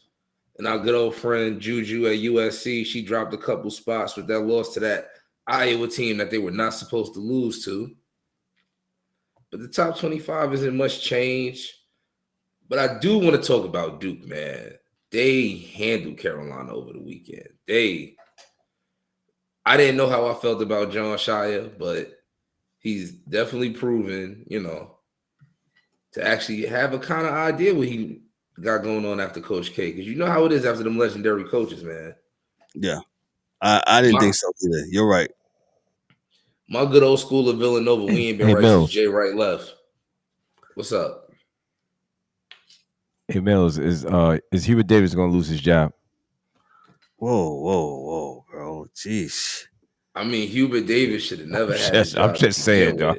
And our good old friend Juju at USC, she dropped a couple spots with that loss to that Iowa team that they were not supposed to lose to. But the top 25 isn't much change. But I do want to talk about Duke, man. They handled Carolina over the weekend. I didn't know how I felt about John Shia, but he's definitely proven, to actually have a kind of idea what he got going on after Coach K. Because you know how it is after them legendary coaches, man. Yeah. I didn't think so either. You're right. My good old school of Villanova, we ain't been right since Jay Wright left. What's up? Hey, Mills, is Hubert Davis going to lose his job? Whoa, bro. Jeez. I mean, Hubert Davis should have never had his job. I'm just saying, dog.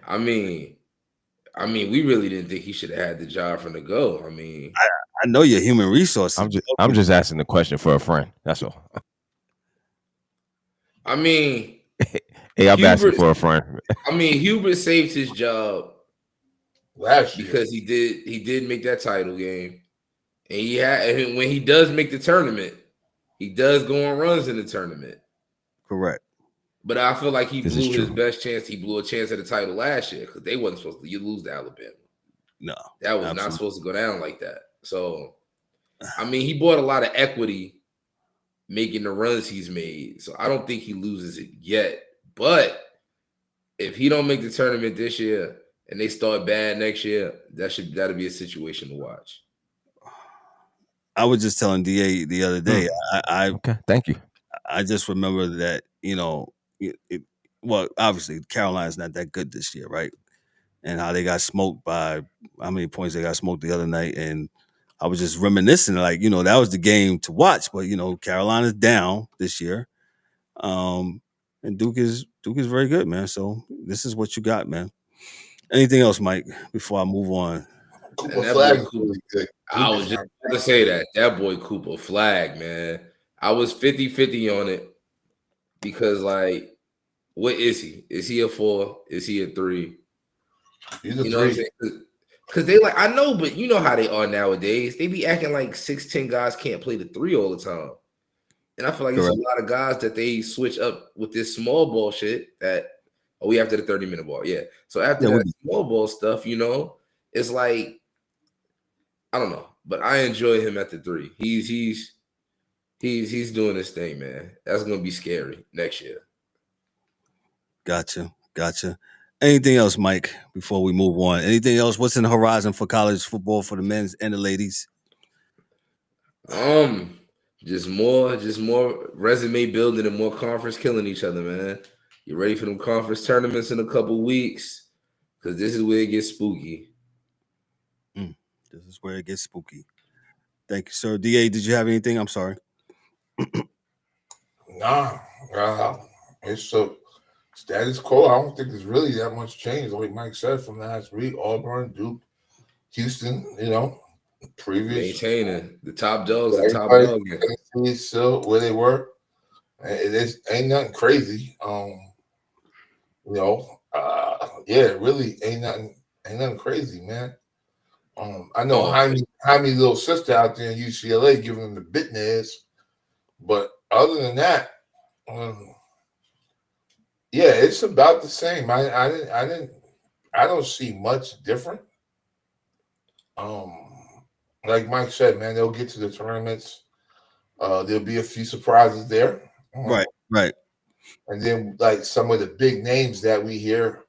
I mean, we really didn't think he should have had the job from the go. I mean, I know your human resources. I'm just asking the question for a friend. That's all. I mean, hey, I'm asking for a friend. I mean, Hubert saved his job last year because he did make that title game, and when he does make the tournament, he does go on runs in the tournament. Correct. But I feel like he blew his best chance. He blew a chance at the title last year because they wasn't supposed to. You lose to Alabama. No, that was not supposed to go down like that. So, I mean, he bought a lot of equity making the runs he's made. So I don't think he loses it yet. But if he don't make the tournament this year and they start bad next year, that'll be a situation to watch. I was just telling DA the other day. Okay, thank you. I just remember that, obviously Carolina's not that good this year, right? and how they got smoked by how many points they got smoked the other night. And I was just reminiscing, like, that was the game to watch. But Carolina's down this year, and Duke is very good, man. So this is what you got, man. Anything else, Mike? Before I move on, Cooper Flag is really good. I was just going to say that boy Cooper Flag, man. I was 50-50 on it because, like, what is he? Is he a 4? Is he a 3? He's a 3. What I'm saying? Because they like, I know, but you know how they are nowadays. They be acting like 6'10" guys can't play the 3 all the time. And I feel like it's a lot of guys that they switch up with this small ball shit that, we after the 30-minute ball. Yeah. So after that small ball stuff, it's like, I don't know. But I enjoy him at the 3. He's doing this thing, man. That's gonna be scary next year. Gotcha. Anything else, Mike, before we move on? Anything else? What's in the horizon for college football for the men's and the ladies? Just more resume building and more conference killing each other, man. You ready for them conference tournaments in a couple weeks? Because this is where it gets spooky. This is where it gets spooky. Thank you, sir. DA, did you have anything? I'm sorry. Nah, it's a status quo. I don't think there's really that much change. Like Mike said from last week, Auburn, Duke, Houston, previous. Maintaining the top dogs and top dogs. Still where they were. It ain't nothing crazy. Really ain't nothing crazy, man. I know Jaime's little sister out there in UCLA giving them the bitness, but other than that, it's about the same. I don't see much different. Like Mike said, man, they'll get to the tournaments. There'll be a few surprises there. Right. And then, like, some of the big names that we hear,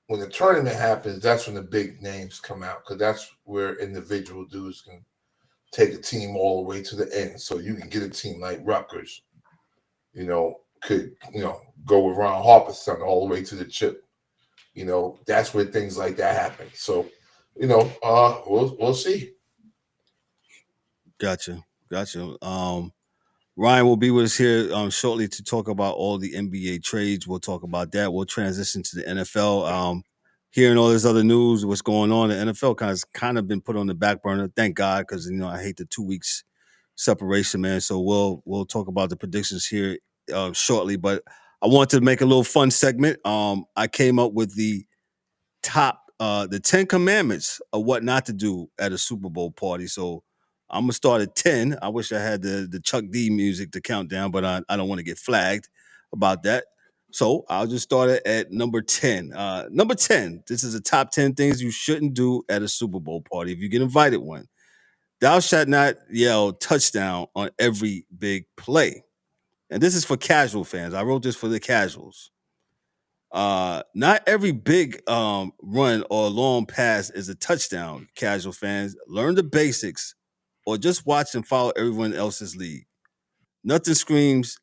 when the tournament happens, that's when the big names come out, because that's where individual dudes can take a team all the way to the end. So you can get a team like Rutgers, could go with Ron Harper's son all the way to the chip. That's where things like that happen. So, we'll see. Gotcha. Ryan will be with us here shortly to talk about all the NBA trades. We'll talk about that. We'll transition to the NFL. Hearing all this other news, what's going on, the NFL has kind of been put on the back burner. Thank God, because I hate the 2 weeks separation, man. So we'll talk about the predictions here shortly. But I want to make a little fun segment. I came up with the top, the 10 commandments of what not to do at a Super Bowl party. So I'm gonna start at 10. I wish I had the Chuck D music to count down, but I don't want to get flagged about that. So I'll just start it at number 10. Number 10. This is the top 10 things you shouldn't do at a Super Bowl party if you get invited one. Thou shalt not yell touchdown on every big play. And this is for casual fans. I wrote this for the casuals. Not every big run or long pass is a touchdown, casual fans. Learn the basics, or just watch and follow everyone else's lead. Nothing screams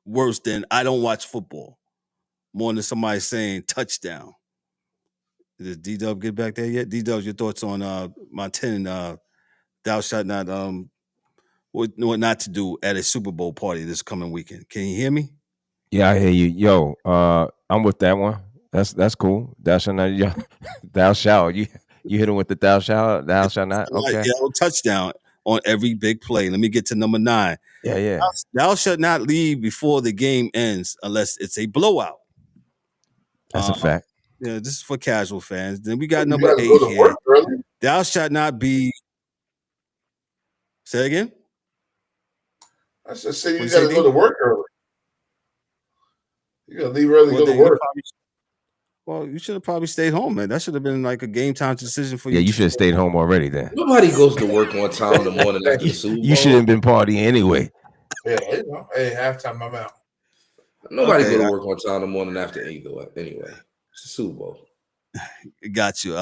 worse than I don't watch football more than somebody saying touchdown. Did D-Dub get back there yet? D-Dub, your thoughts on my 10 thou shalt not what not to do at a Super Bowl party this coming weekend. Can you hear me? Yeah, I hear you. Yo, I'm with that one. That's cool. Thou shalt not. Thou shalt. You hit him with the thou shalt not. Okay. Yeah, touchdown on every big play. Let me get to number 9. Yeah. Thou shalt not leave before the game ends unless it's a blowout. That's a fact. Yeah, this is for casual fans. Then we got number 8 here. Thou shalt not be. Say again. I just say you got to go to work early. You got to leave early, go to work. Well, you should have probably stayed home, man. That should have been like a game time decision for you. Yeah, you should have stayed home already then. Nobody goes to work on time in the morning after the Super Bowl. You shouldn't have been partying anyway. Yeah, hey, halftime, I'm out. Nobody go to work on time in the morning after anyway. It's the Super Bowl. Got you.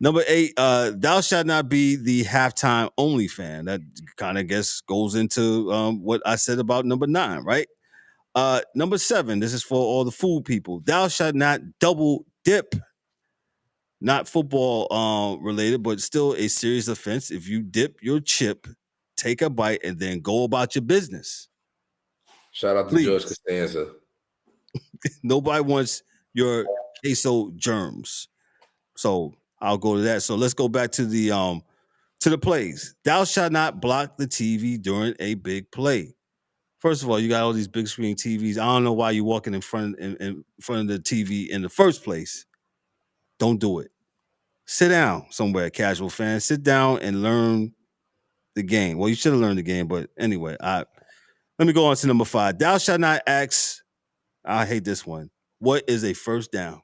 Number 8, thou shalt not be the halftime only fan. That kind of goes into what I said about number 9, right? Number 7, this is for all the food people. Thou shalt not double dip, not football related, but still a serious offense. If you dip your chip, take a bite, and then go about your business. Shout out to Please. George Costanza. Nobody wants your queso germs. So I'll go to that. So let's go back to the plays. Thou shalt not block the TV during a big play. First of all, you got all these big screen TVs. I don't know why you're walking in front of the TV in the first place. Don't do it. Sit down somewhere, casual fan. Sit down and learn the game. Well, you should have learned the game, but anyway, let me go on to number 5. Thou shalt not ask. I hate this one. What is a first down?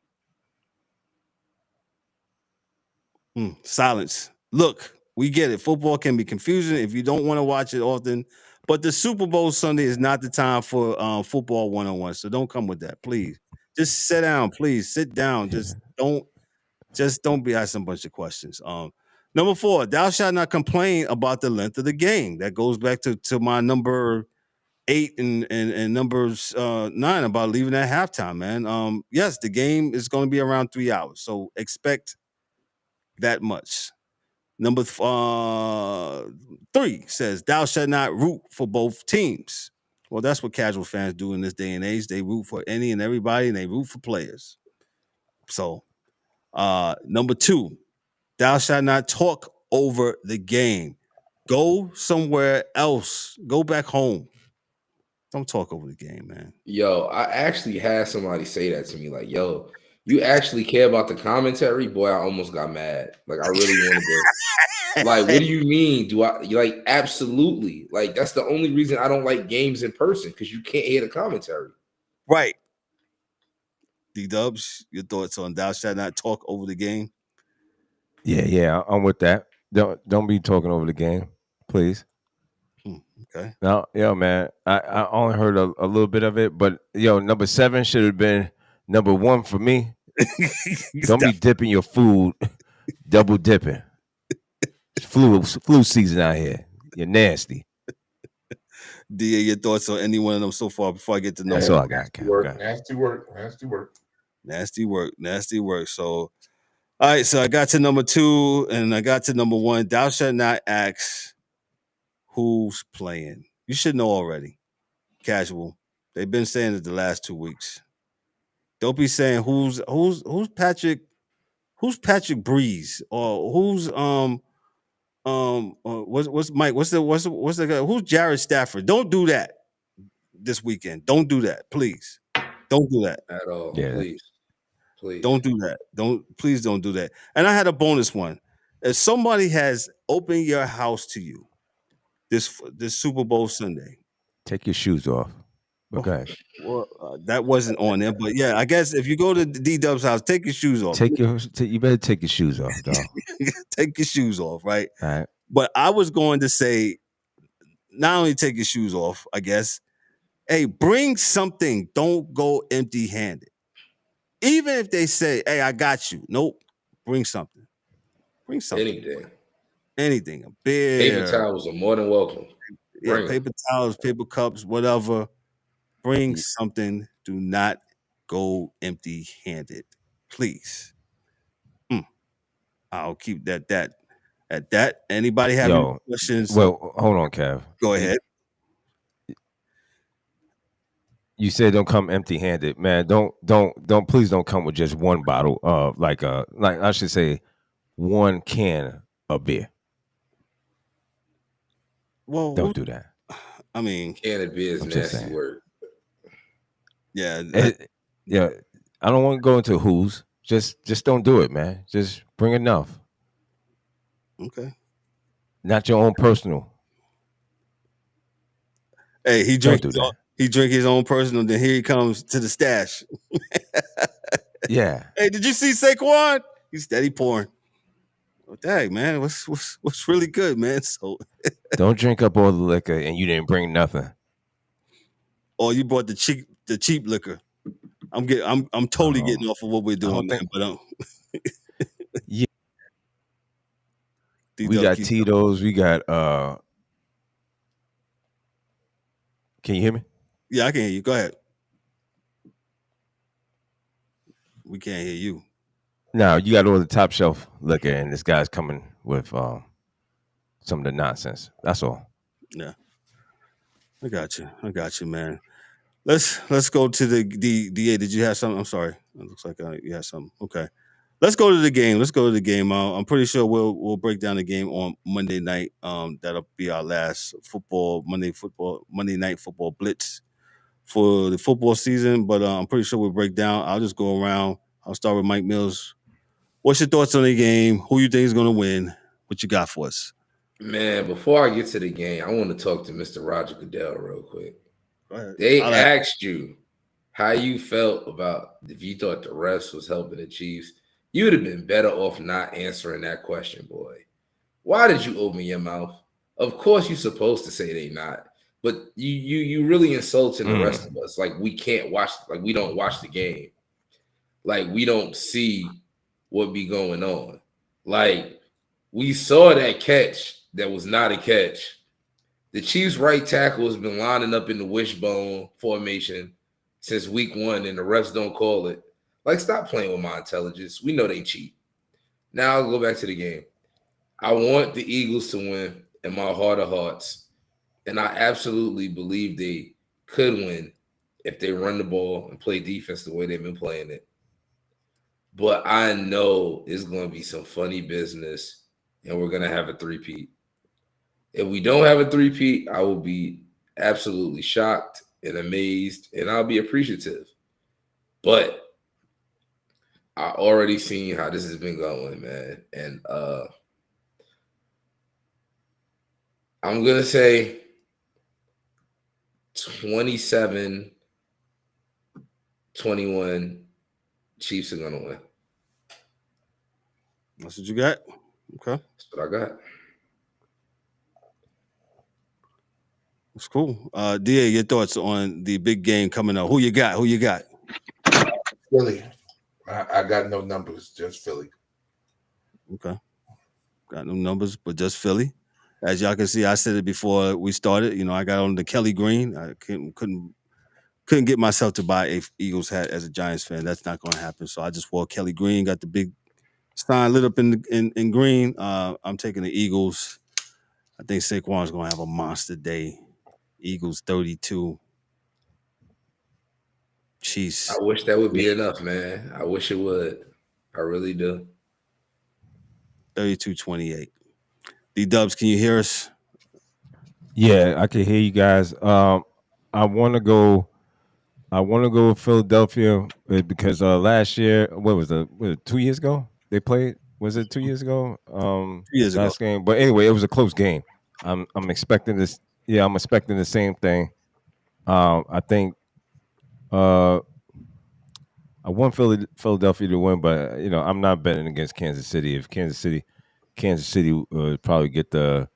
Silence. Look, we get it. Football can be confusing if you don't want to watch it often. But the Super Bowl Sunday is not the time for football 101. So don't come with that, please. Just sit down, please. Sit down. Just don't be asking a bunch of questions. Number 4, thou shalt not complain about the length of the game. That goes back to my number 8 and numbers 9 about leaving at halftime, man. Yes, the game is going to be around 3 hours. So expect that much. Number 3 says, thou shalt not root for both teams. Well, that's what casual fans do in this day and age. They root for any and everybody, and they root for players. So, number 2, thou shalt not talk over the game. Go somewhere else. Go back home. Don't talk over the game, man. Yo, I actually had somebody say that to me. Like, yo, you actually care about the commentary? Boy, I almost got mad. Like, I really wanted to. Like, what do you mean? Do I like absolutely? Like, that's the only reason I don't like games in person, because you can't hear the commentary. Right. D-Dubs, your thoughts on thou shalt not talk over the game? Yeah, I'm with that. Don't be talking over the game, please. Okay. No, man. I only heard a little bit of it, but number 7 should have been number 1 for me. Don't be dipping your food, double dipping. It's flu season out here. You're nasty. D, your thoughts on any one of them so far before I get to know? That's all I got. Nasty work. So, all right. So I got to number 2 and I got to number 1. Thou shalt not ask who's playing. You should know already. Casual. They've been saying it the last 2 weeks. Don't be saying who's Patrick Breeze or who's what's Mike? What's the guy? Who's Jared Stafford? Don't do that this weekend. Don't do that, please. Don't do that at all. Yeah. Please. Don't do that. Please don't do that. And I had a bonus one. If somebody has opened your house to you this Super Bowl Sunday, take your shoes off. Okay. Well, that wasn't on there, but yeah, I guess if you go to D-Dub's house, take your shoes off. You better take your shoes off, dog. Take your shoes off, right? All right. But I was going to say, not only take your shoes off, I guess, hey, bring something. Don't go empty-handed. Even if they say, hey, I got you. Nope. Bring something. Bring something. Anything. A beer. Paper towels are more than welcome. Yeah, paper towels, paper cups, whatever. Bring something. Do not go empty-handed, please. I'll keep that at that. Anybody have any questions? Well, hold on, Kev. Go ahead. You said don't come empty-handed, man. Please don't come with just one bottle of like I should say 1 can of beer. Well, don't do that. I mean, can of beer is nasty word. Yeah. I don't want to go into who's. Just don't do it, man. Just bring enough. Okay. Not your own personal. Hey, he drank his own personal, then here he comes to the stash. Yeah. Hey, did you see Saquon? He's steady pouring. Oh, dang, man. What's really good, man? So don't drink up all the liquor and you didn't bring nothing. Or you brought the cheap liquor. I'm totally getting off of what we're doing, man. But yeah. We got Tito's. We got Can you hear me? Yeah, I can hear you. Go ahead. We can't hear you. Now you got all the top shelf liquor, and this guy's coming with some of the nonsense. That's all. Yeah, I got you, man. Let's go to the DA. Did you have something? I'm sorry. It looks like you had something. Okay. Let's go to the game. I'm pretty sure we'll break down the game on Monday night. That'll be our last Monday night football blitz for the football season. But I'm pretty sure we'll break down. I'll just go around. I'll start with Mike Mills. What's your thoughts on the game? Who you think is going to win? What you got for us? Man, before I get to the game, I want to talk to Mr. Roger Goodell real quick. Go ahead. They asked you how you felt about if you thought the refs was helping the Chiefs. You would have been better off not answering that question, boy. Why did you open your mouth? Of course you're supposed to say they not, but you really insulting the rest of us. Like we can't watch, like we don't watch the game. Like we don't see what be going on. Like we saw that catch that was not a catch. The Chiefs' right tackle has been lining up in the wishbone formation since week 1, and the refs don't call it. Like, stop playing with my intelligence. We know they cheat. Now I'll go back to the game. I want the Eagles to win in my heart of hearts, and I absolutely believe they could win if they run the ball and play defense the way they've been playing it. But I know it's going to be some funny business, and we're going to have a three-peat. If we don't have a three-peat, I will be absolutely shocked and amazed, and I'll be appreciative. But I already seen how this has been going, man. And I'm going to say 27-21 Chiefs are going to win. That's what you got? Okay. That's what I got. That's cool. DA, your thoughts on the big game coming up. Who you got? Philly. I got no numbers, just Philly. Okay. Got no numbers, but just Philly. As y'all can see, I said it before we started. You know, I got on the Kelly Green. I couldn't get myself to buy a Eagles hat as a Giants fan. That's not going to happen. So I just wore Kelly Green. Got the big sign lit up in green. I'm taking the Eagles. I think Saquon's going to have a monster day. Eagles 32. Jeez. I wish that would be enough, man. I wish it would. I really do. 32-28. D-Dubs, can you hear us? Yeah, I can hear you guys. I want to go with Philadelphia because last year, what was it 2 years ago? They played. Was it 2 years ago? 2 years last ago. game. But anyway, it was a close game. I'm expecting this. Yeah, I'm expecting the same thing. I think I want Philadelphia to win, but you know, I'm not betting against Kansas City. If Kansas City would probably get it's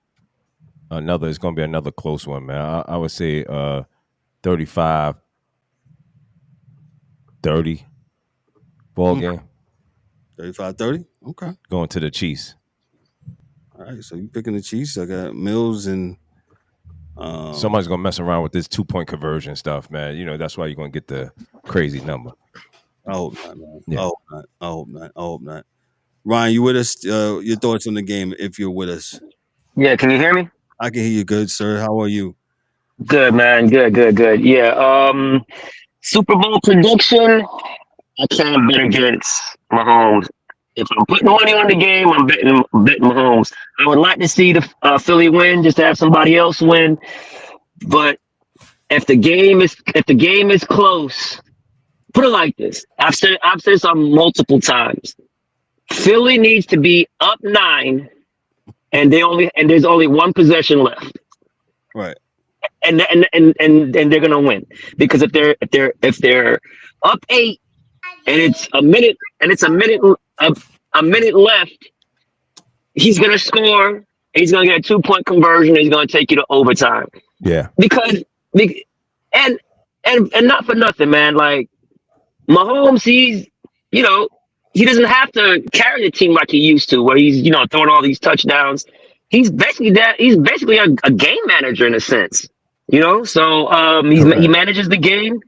going to be another close one, man. I would say 35-30 ball game. 35-30? Okay. Going to the Chiefs. All right, so you picking the Chiefs. I got Mills and somebody's going to mess around with this 2-point conversion stuff, man. You know, that's why you're going to get the crazy number. I hope not, man. Yeah. I hope not. Ryan, you with us? Your thoughts on the game if you're with us. Yeah, can you hear me? I can hear you good, sir. How are you? Good, man. Good. Yeah. Super Bowl prediction. I can't bet against Mahomes. If I'm putting money on the game, I'm betting Mahomes. I would like to see the Philly win, just to have somebody else win. But if the game is close, put it like this. I've said something multiple times. Philly needs to be up 9, and there's only one possession left. Right. And they're gonna win, because if they're up 8 and it's a minute left, he's gonna score. He's gonna get a 2-point conversion. He's gonna take you to overtime. Yeah. Because and not for nothing, man. Like Mahomes, he doesn't have to carry the team like he used to, where he's throwing all these touchdowns. He's basically a game manager in a sense, So he manages the game.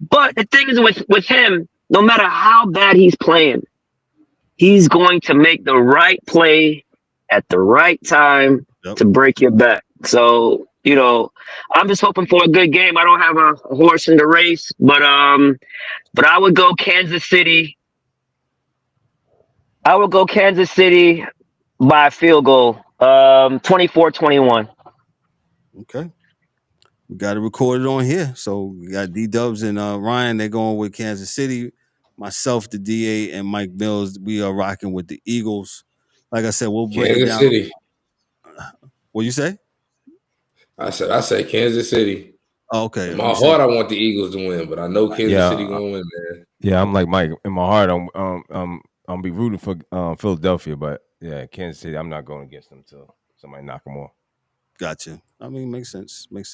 But the thing is with him, no matter how bad he's playing, he's going to make the right play at the right time to break your back. So, I'm just hoping for a good game. I don't have a horse in the race, but I would go Kansas City. I would go Kansas City by a field goal, 24-21. Okay. We got it recorded on here. So we got D-Dubs and Ryan. They're going with Kansas City. Myself, the DA, and Mike Mills, we are rocking with the Eagles. Like I said, we'll break it Kansas down. City. What you say? I said Kansas City. Oh, okay. In my heart, I want the Eagles to win, but I know Kansas City gonna win, man. Yeah, I'm like Mike. In my heart, I'm be rooting for Philadelphia, but yeah, Kansas City. I'm not going against them till somebody knock them off. Gotcha. I mean, makes sense. But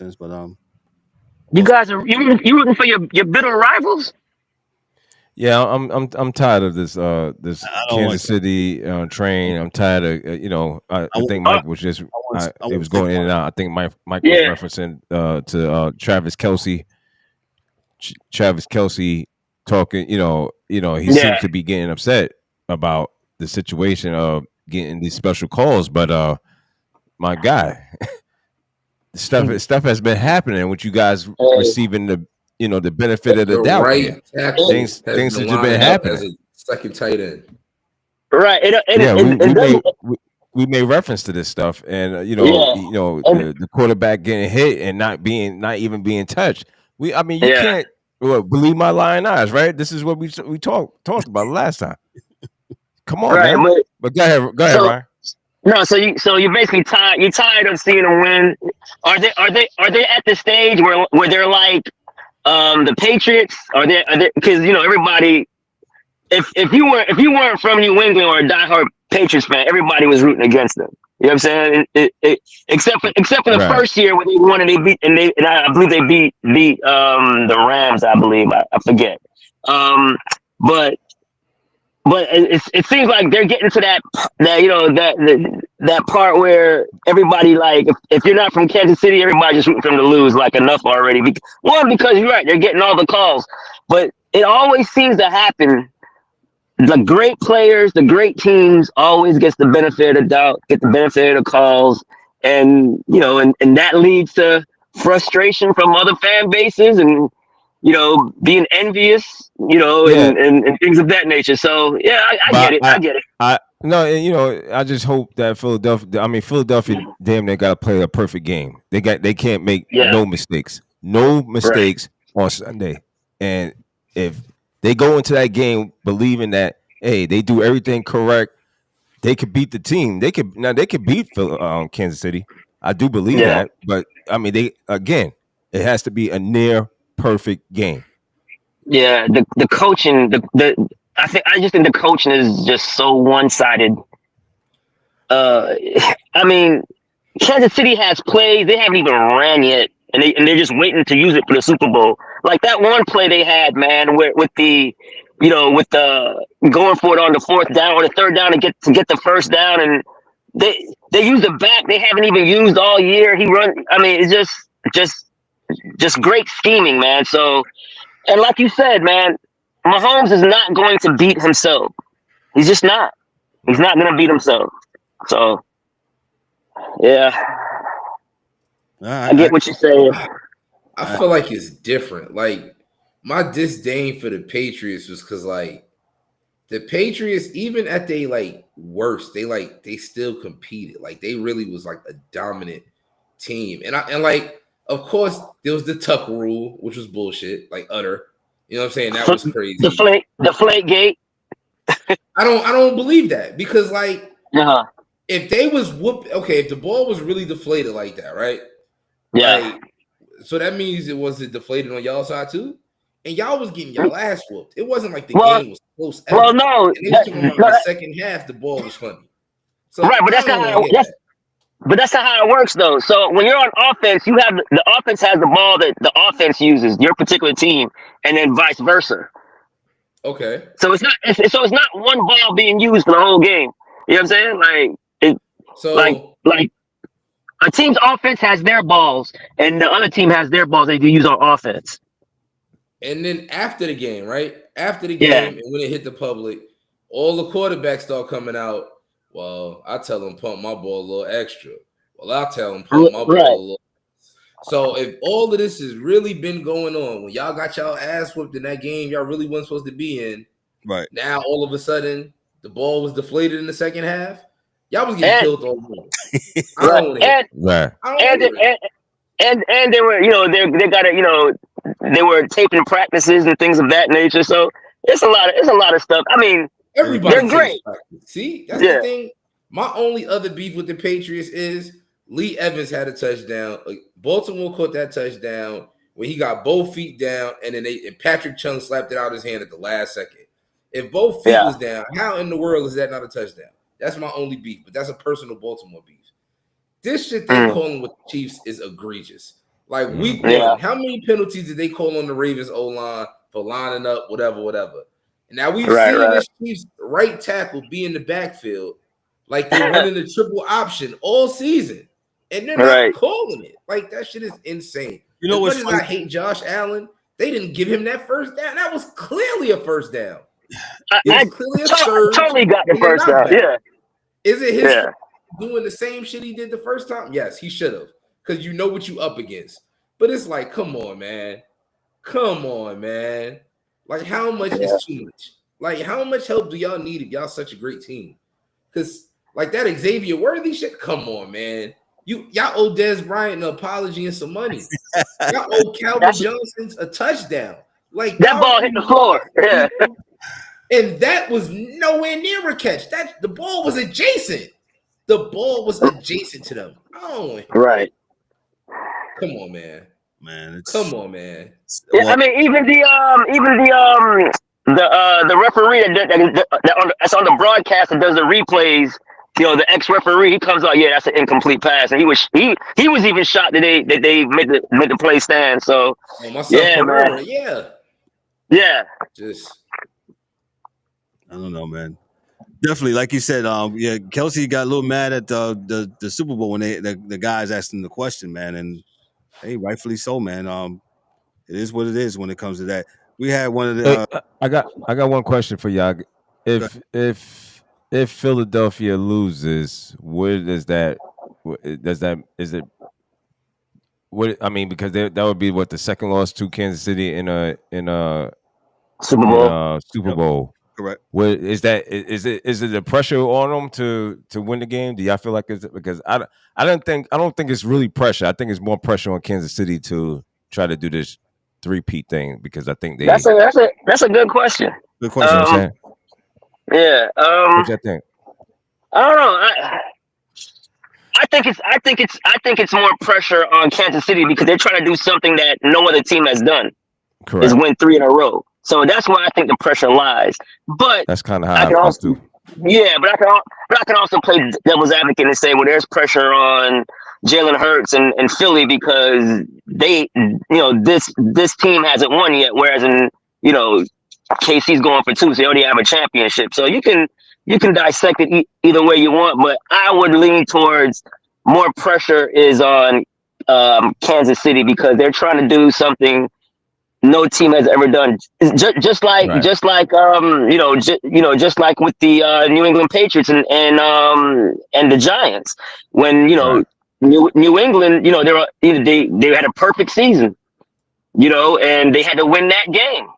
you guys are you rooting for your bitter rivals? Yeah, I'm tired of this Kansas City train. I'm tired of I think Mike was just it was going in and out. I think Mike was referencing to Travis Kelce. Travis Kelce talking, he seems to be getting upset about the situation of getting these special calls, but my guy, stuff has been happening with you guys receiving the the benefit of the doubt. Right, things have just been happening. As a second tight end, right? We made reference to this stuff, and the quarterback getting hit and not even being touched. You can't believe my lying eyes, right? This is what we talked about last time. Come on, right, man. But go ahead, Ryan. No, so you're basically tired. You're tired of seeing them win. Are they at the stage where they're like the Patriots? Are they? Because everybody. If you weren't from New England or a diehard Patriots fan, everybody was rooting against them. You know what I'm saying? Except for the first year when they won and I believe they beat the Rams. I believe I forget. But it seems like they're getting to that part where everybody, like, if you're not from Kansas City, everybody just rooting for them to lose. Like, enough already. One, because you're right, they're getting all the calls, but it always seems to happen. The great players, the great teams always gets the benefit of doubt, get the benefit of calls, and and that leads to frustration from other fan bases and being envious, and things of that nature. So yeah, I get it. I just hope that Philadelphia damn near got to play a perfect game. They can't make no mistakes on Sunday. And if they go into that game believing that, hey, they do everything correct, they could beat the team. They could beat Kansas City. I do believe that, but it has to be a near perfect game. Yeah, the coaching, I just think the coaching is just so one-sided. Kansas City has plays they haven't even ran yet, and they're just waiting to use it for the Super Bowl. Like that one play they had, man, with the going for it on the fourth down or the third down to get the first down, and they use the back they haven't even used all year. It's just great scheming, man. So, and like you said, man, Mahomes is not going to beat himself. He's just not. He's not going to beat himself. So, yeah. I get what you're saying. I feel like it's different. Like, my disdain for the Patriots was because, like, the Patriots, even at they worst, they still competed. Like, they really was like a dominant team. And of course, there was the Tuck rule, which was bullshit, like utter. You know what I'm saying? That was crazy. The flake gate. I don't believe that because if they was if the ball was really deflated like that, right? Yeah. So that means it wasn't deflated on y'all side too, and y'all was getting your ass whooped. It wasn't like the game was close. Well, no. And the second half, the ball was funny. So right, but that's not how. But that's not how it works, though. So when you're on offense, you have the offense has the ball that the offense uses, your particular team, and then vice versa. Okay. So it's not one ball being used for the whole game. You know what I'm saying? Like a team's offense has their balls, and the other team has their balls they do use on offense. And then after the game, right? After the game, and when it hit the public, all the quarterbacks start coming out. Well, I tell them pump my ball a little extra. Well, I tell them pump my ball a little. So if all of this has really been going on, when y'all got y'all ass whooped in that game y'all really wasn't supposed to be in, right now all of a sudden the ball was deflated in the second half. Y'all was getting killed all game. I don't want to hear. And they were, they got to, they were taping practices and things of that nature. So it's a lot of stuff. I mean, everybody they're great. Practice. See, that's the thing. My only other beef with the Patriots is Lee Evans had a touchdown. Baltimore caught that touchdown when he got both feet down, and then Patrick Chung slapped it out of his hand at the last second. If both feet was down, how in the world is that not a touchdown? That's my only beef, but that's a personal Baltimore beef. This shit they calling with the Chiefs is egregious. Like week one, how many penalties did they call on the Ravens O-line for lining up, whatever? And now we've seen this Chiefs right tackle be in the backfield like they're running the triple option all season, and they're not calling it. Like that shit is insane. You know what? As much as I hate Josh Allen, they didn't give him that first down. That was clearly a first down. I totally got the first down. Yeah. Is it his doing the same shit he did the first time? Yes, he should have, because you know what you up against. But it's like, come on, man. Like, how much is too much? Like, how much help do y'all need if y'all such a great team? Because like that Xavier Worthy shit, come on, man. Y'all owe Dez Bryant an apology and some money. Y'all owe Calvin Johnson a touchdown. Like that ball hit the floor. Yeah. And that was nowhere near a catch. The ball was adjacent. The ball was adjacent to them. Oh, right. Come on, man. Come on, man. Yeah, I mean, even the referee that's on the broadcast that does the replays. The ex-referee, he comes out, that's an incomplete pass, and he was even shocked that they made the play stand. So, man. Just. I don't know, man. Definitely, like you said, Kelsey got a little mad at the Super Bowl when the guys asked him the question, man, and hey, rightfully so, man. It is what it is when it comes to that. We had one of the. I got one question for y'all. If Philadelphia loses, is it? What I mean, because that would be the second loss to Kansas City in a Super Bowl. Super Bowl. Correct. Is it the pressure on them to win the game? Do y'all feel like it's because I don't think it's really pressure. I think it's more pressure on Kansas City to try to do this three-peat thing, because I think that's a good question. Good question. I'm saying. Yeah. What you think? I don't know. I think it's more pressure on Kansas City because they're trying to do something that no other team has done. Correct. Is win 3 in a row. So that's where I think the pressure lies. But that's kind of how I feel too. Yeah, but I can also play devil's advocate and say, well, there's pressure on Jalen Hurts and Philly because they, this team hasn't won yet, whereas KC's going for 2, so they already have a championship. So you can dissect it either way you want, but I would lean towards more pressure is on Kansas City because they're trying to do something no team has ever done. Just like with the New England Patriots and the Giants, when New England, they had a perfect season, and they had to win that game,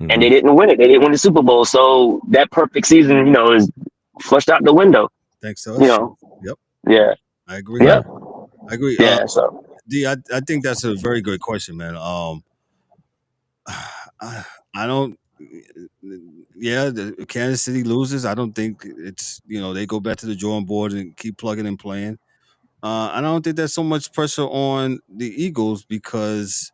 and they didn't win it. They didn't win the Super Bowl, so that perfect season, is flushed out the window. Thanks, so. Yep. Yeah. I agree. Yep. I agree. Yeah. So, D, I think that's a very good question, man. I don't. Yeah, the Kansas City loses. I don't think it's they go back to the drawing board and keep plugging and playing. I don't think there's so much pressure on the Eagles because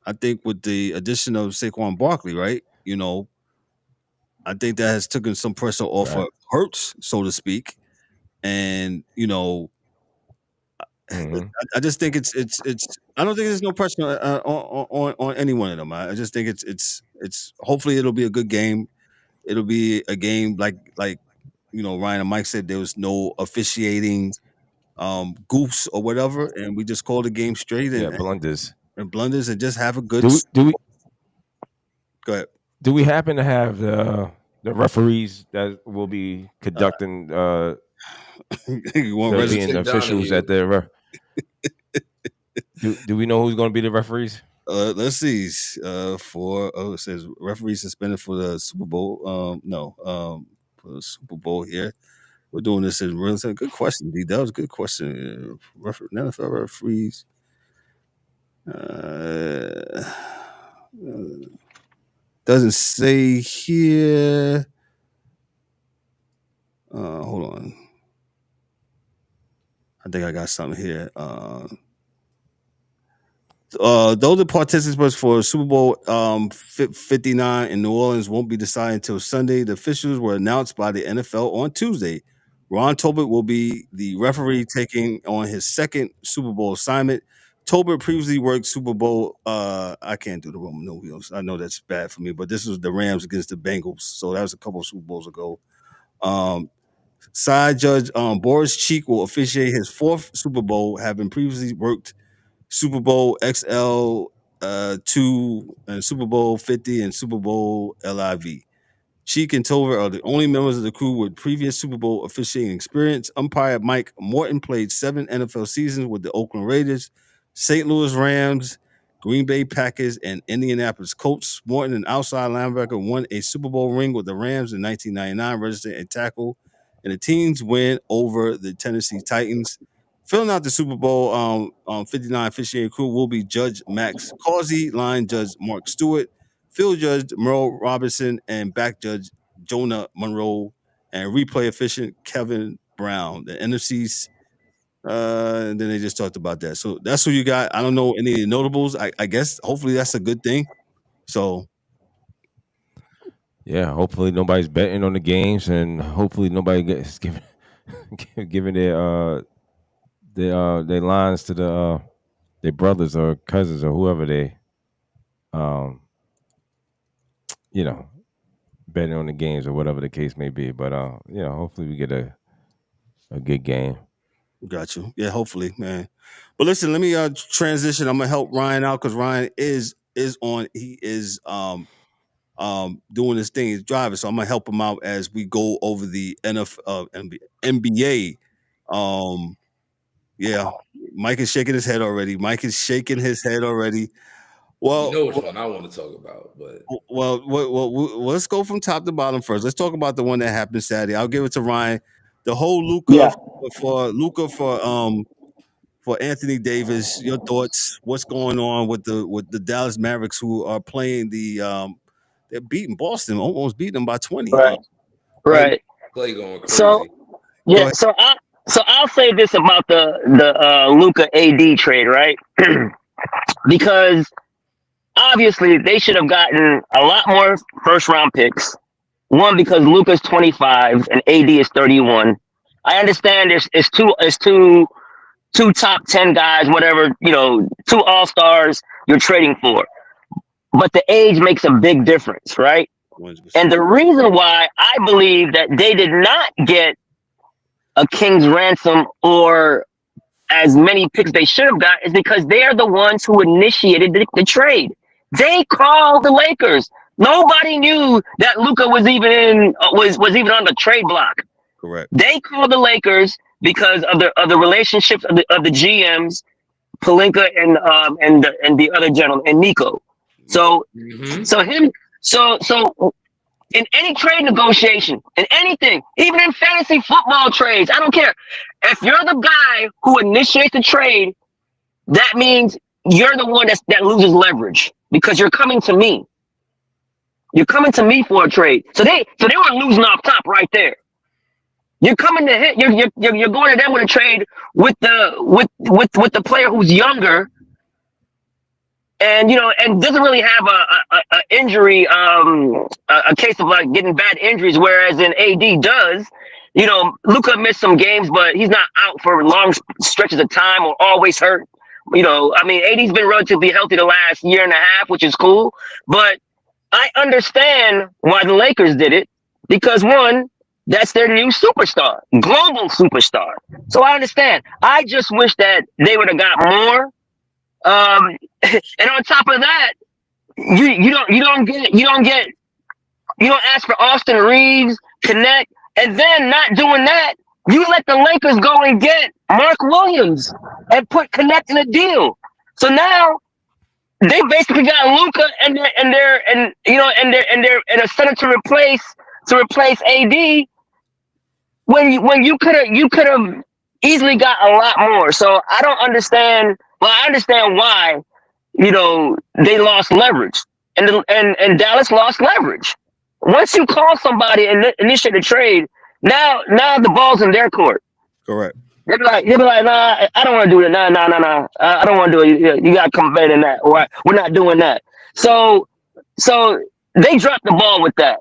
I think with the addition of Saquon Barkley, right? I think that has taken some pressure off of Hurts, so to speak, and I just think it's. I don't think there's no pressure on any one of them. I just think it's. Hopefully, it'll be a good game. It'll be a game like Ryan and Mike said. There was no officiating, goofs or whatever, and we just called the game straight and blunders and just have a good. Do we? Go ahead. Do we happen to have the referees that will be conducting You want being register? the officials at the do we know who's going to be the referees? Let's see. It says referee suspended for the Super Bowl. For the Super Bowl here. We're doing this in real time. Good question, D. That was a good question. NFL referees. Doesn't say here. Hold on. I think I got something here. Those are participants for Super Bowl 59 in New Orleans won't be decided until Sunday. The officials were announced by the NFL on Tuesday. Ron Tolbert will be the referee taking on his second Super Bowl assignment. Tolbert previously worked Super Bowl. I can't do the Roman numerals. I know that's bad for me, but this was the Rams against the Bengals. So that was a couple of Super Bowls ago. Side judge Boris Cheek will officiate his fourth Super Bowl, having previously worked Super Bowl XL 2 and Super Bowl 50 and Super Bowl LIV. Cheek and Tolbert are the only members of the crew with previous Super Bowl officiating experience. Umpire Mike Morton played 7 NFL seasons with the Oakland Raiders, St. Louis Rams, Green Bay Packers, and Indianapolis Colts. Morton, an outside linebacker, won a Super Bowl ring with the Rams in 1999, registered a tackle, and the team's win over the Tennessee Titans. Filling out the Super Bowl 59 officiating crew will be Judge Max Causey, line judge Mark Stewart, field judge Merle Robinson, and back judge Jonah Monroe, and replay officiant Kevin Brown. The NFC's, and then they just talked about that. So that's who you got. I don't know any notables. I guess hopefully that's a good thing. So yeah, hopefully nobody's betting on the games, and hopefully nobody gets giving their lines to their brothers or cousins or whoever they betting on the games or whatever the case may be. But hopefully we get a good game. got you. Yeah, hopefully, man. But listen, let me transition. I'm gonna help Ryan out because Ryan is on. He is doing his thing. He's driving, so I'm gonna help him out as we go over the NBA. Yeah, Mike is shaking his head already. Well, you know which one I want to talk about, but let's go from top to bottom first. Let's talk about the one that happened Saturday. I'll give it to Ryan. The whole Luka for Anthony Davis. Your thoughts? What's going on with the Dallas Mavericks, who are playing they're beating Boston, almost beating them by 20. Right. Play going crazy. So I'll say this about the Luka AD trade, right? Because obviously they should have gotten a lot more first round picks. One, because Luka's 25 and AD is 31. I understand it's two top 10 guys, whatever, 2 all-stars you're trading for. But the age makes a big difference, right? 100%. And the reason why I believe that they did not get a king's ransom or as many picks they should have got is because they are the ones who initiated the trade. They called the Lakers. Nobody knew that Luka was even on the trade block. Correct. They called the Lakers because of the relationships of the GMs, Pelinka and the other gentleman and Nico. So in any trade negotiation, in anything, even in fantasy football trades, I don't care. If you're the guy who initiates the trade, that means you're the one that loses leverage because you're coming to me. You're coming to me for a trade. So they were losing off top right there. You're coming to hit. You're going to them with a trade with the player who's younger. And and doesn't really have a injury, a case of like getting bad injuries, whereas in AD does. Luka missed some games, but he's not out for long stretches of time or always hurt. AD's been relatively healthy the last year and a half, which is cool. But I understand why the Lakers did it because one, that's their new superstar, global superstar. So I understand. I just wish that they would have got more. And on top of that, you don't get You don't ask for Austin Reeves, connect, and then not doing that, you let the Lakers go and get Mark Williams and put connect in a deal. So now they basically got Luka and a center to replace AD when you could have easily got a lot more. So I don't understand. Well, I understand why they lost leverage and Dallas lost leverage. Once you call somebody and initiate a trade, now the ball's in their court. Correct. They'll be like, nah, I don't want to do that. Nah. I don't want to do it. You got to come better than that. Or we're not doing that. So they dropped the ball with that.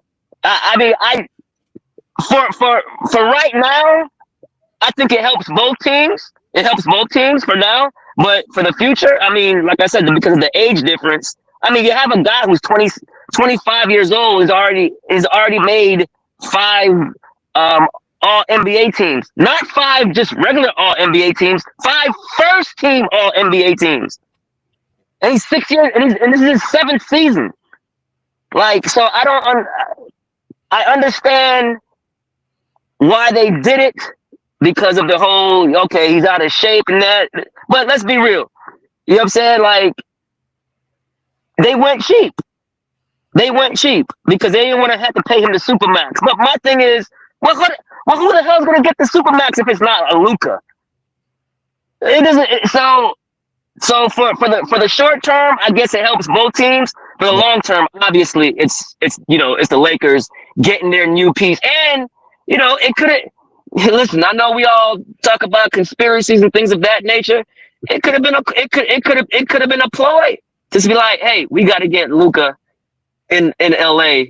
For right now, I think it helps both teams. It helps both teams for now. But for the future, I mean, like I said, because of the age difference, I mean, you have a guy who's 25 years old, is already made 5 all NBA teams, not 5 just regular all NBA teams, 5 first team all NBA teams. And he's 6 years, and this is his 7th season. Like, so I understand why they did it because of the whole, okay, he's out of shape and that. But let's be real. You know what I'm saying? Like, they went cheap. They went cheap because they didn't want to have to pay him the Supermax. But my thing is, who the hell is going to get the Supermax if it's not a Luka? It doesn't. So for the short term, I guess it helps both teams. For the long term, obviously, it's the Lakers getting their new piece, and it could have. Listen, I know we all talk about conspiracies and things of that nature. It could have been it could have been a ploy to be like, hey, we got to get Luka in LA.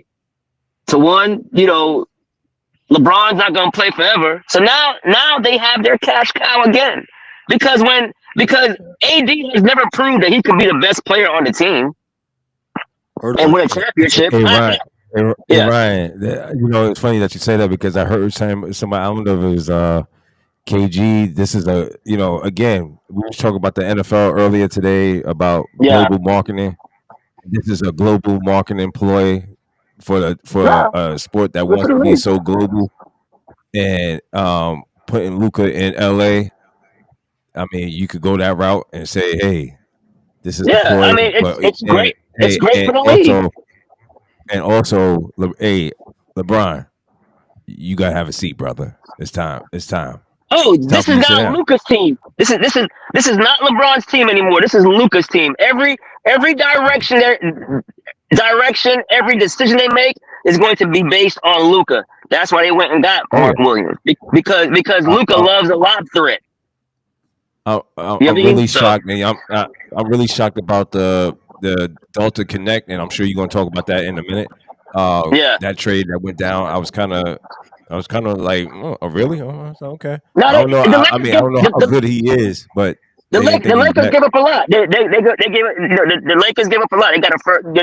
To one, LeBron's not going to play forever. So now they have their cash cow again. Because AD has never proved that he could be the best player on the team and win a championship. Hey, Ryan, it's funny that you say that because I heard somebody, I don't know if it was KG. This is again, we were talking about the NFL earlier today about global marketing. This is a global marketing ploy for a sport that wants to be so global, and putting Luka in LA. I mean, you could go that route and say, "Hey, this is the ploy." I mean, it's great. It's great for the league. And also, hey, LeBron, you gotta have a seat, brother. It's time. Oh, this is not Luka's team. This is not LeBron's team anymore. This is Luka's team. Every direction, every decision they make is going to be based on Luka. That's why they went and got Mark Williams because Luka loves a lob threat. I'm really shocked, man. I'm really shocked about the Delta Connect, and I'm sure you're gonna talk about that in a minute. That trade that went down, I was kind of like, oh, really? Oh, okay. No, I don't know. I don't know how good he is, but the Lakers give up a lot. They gave the Lakers give up a lot. They got to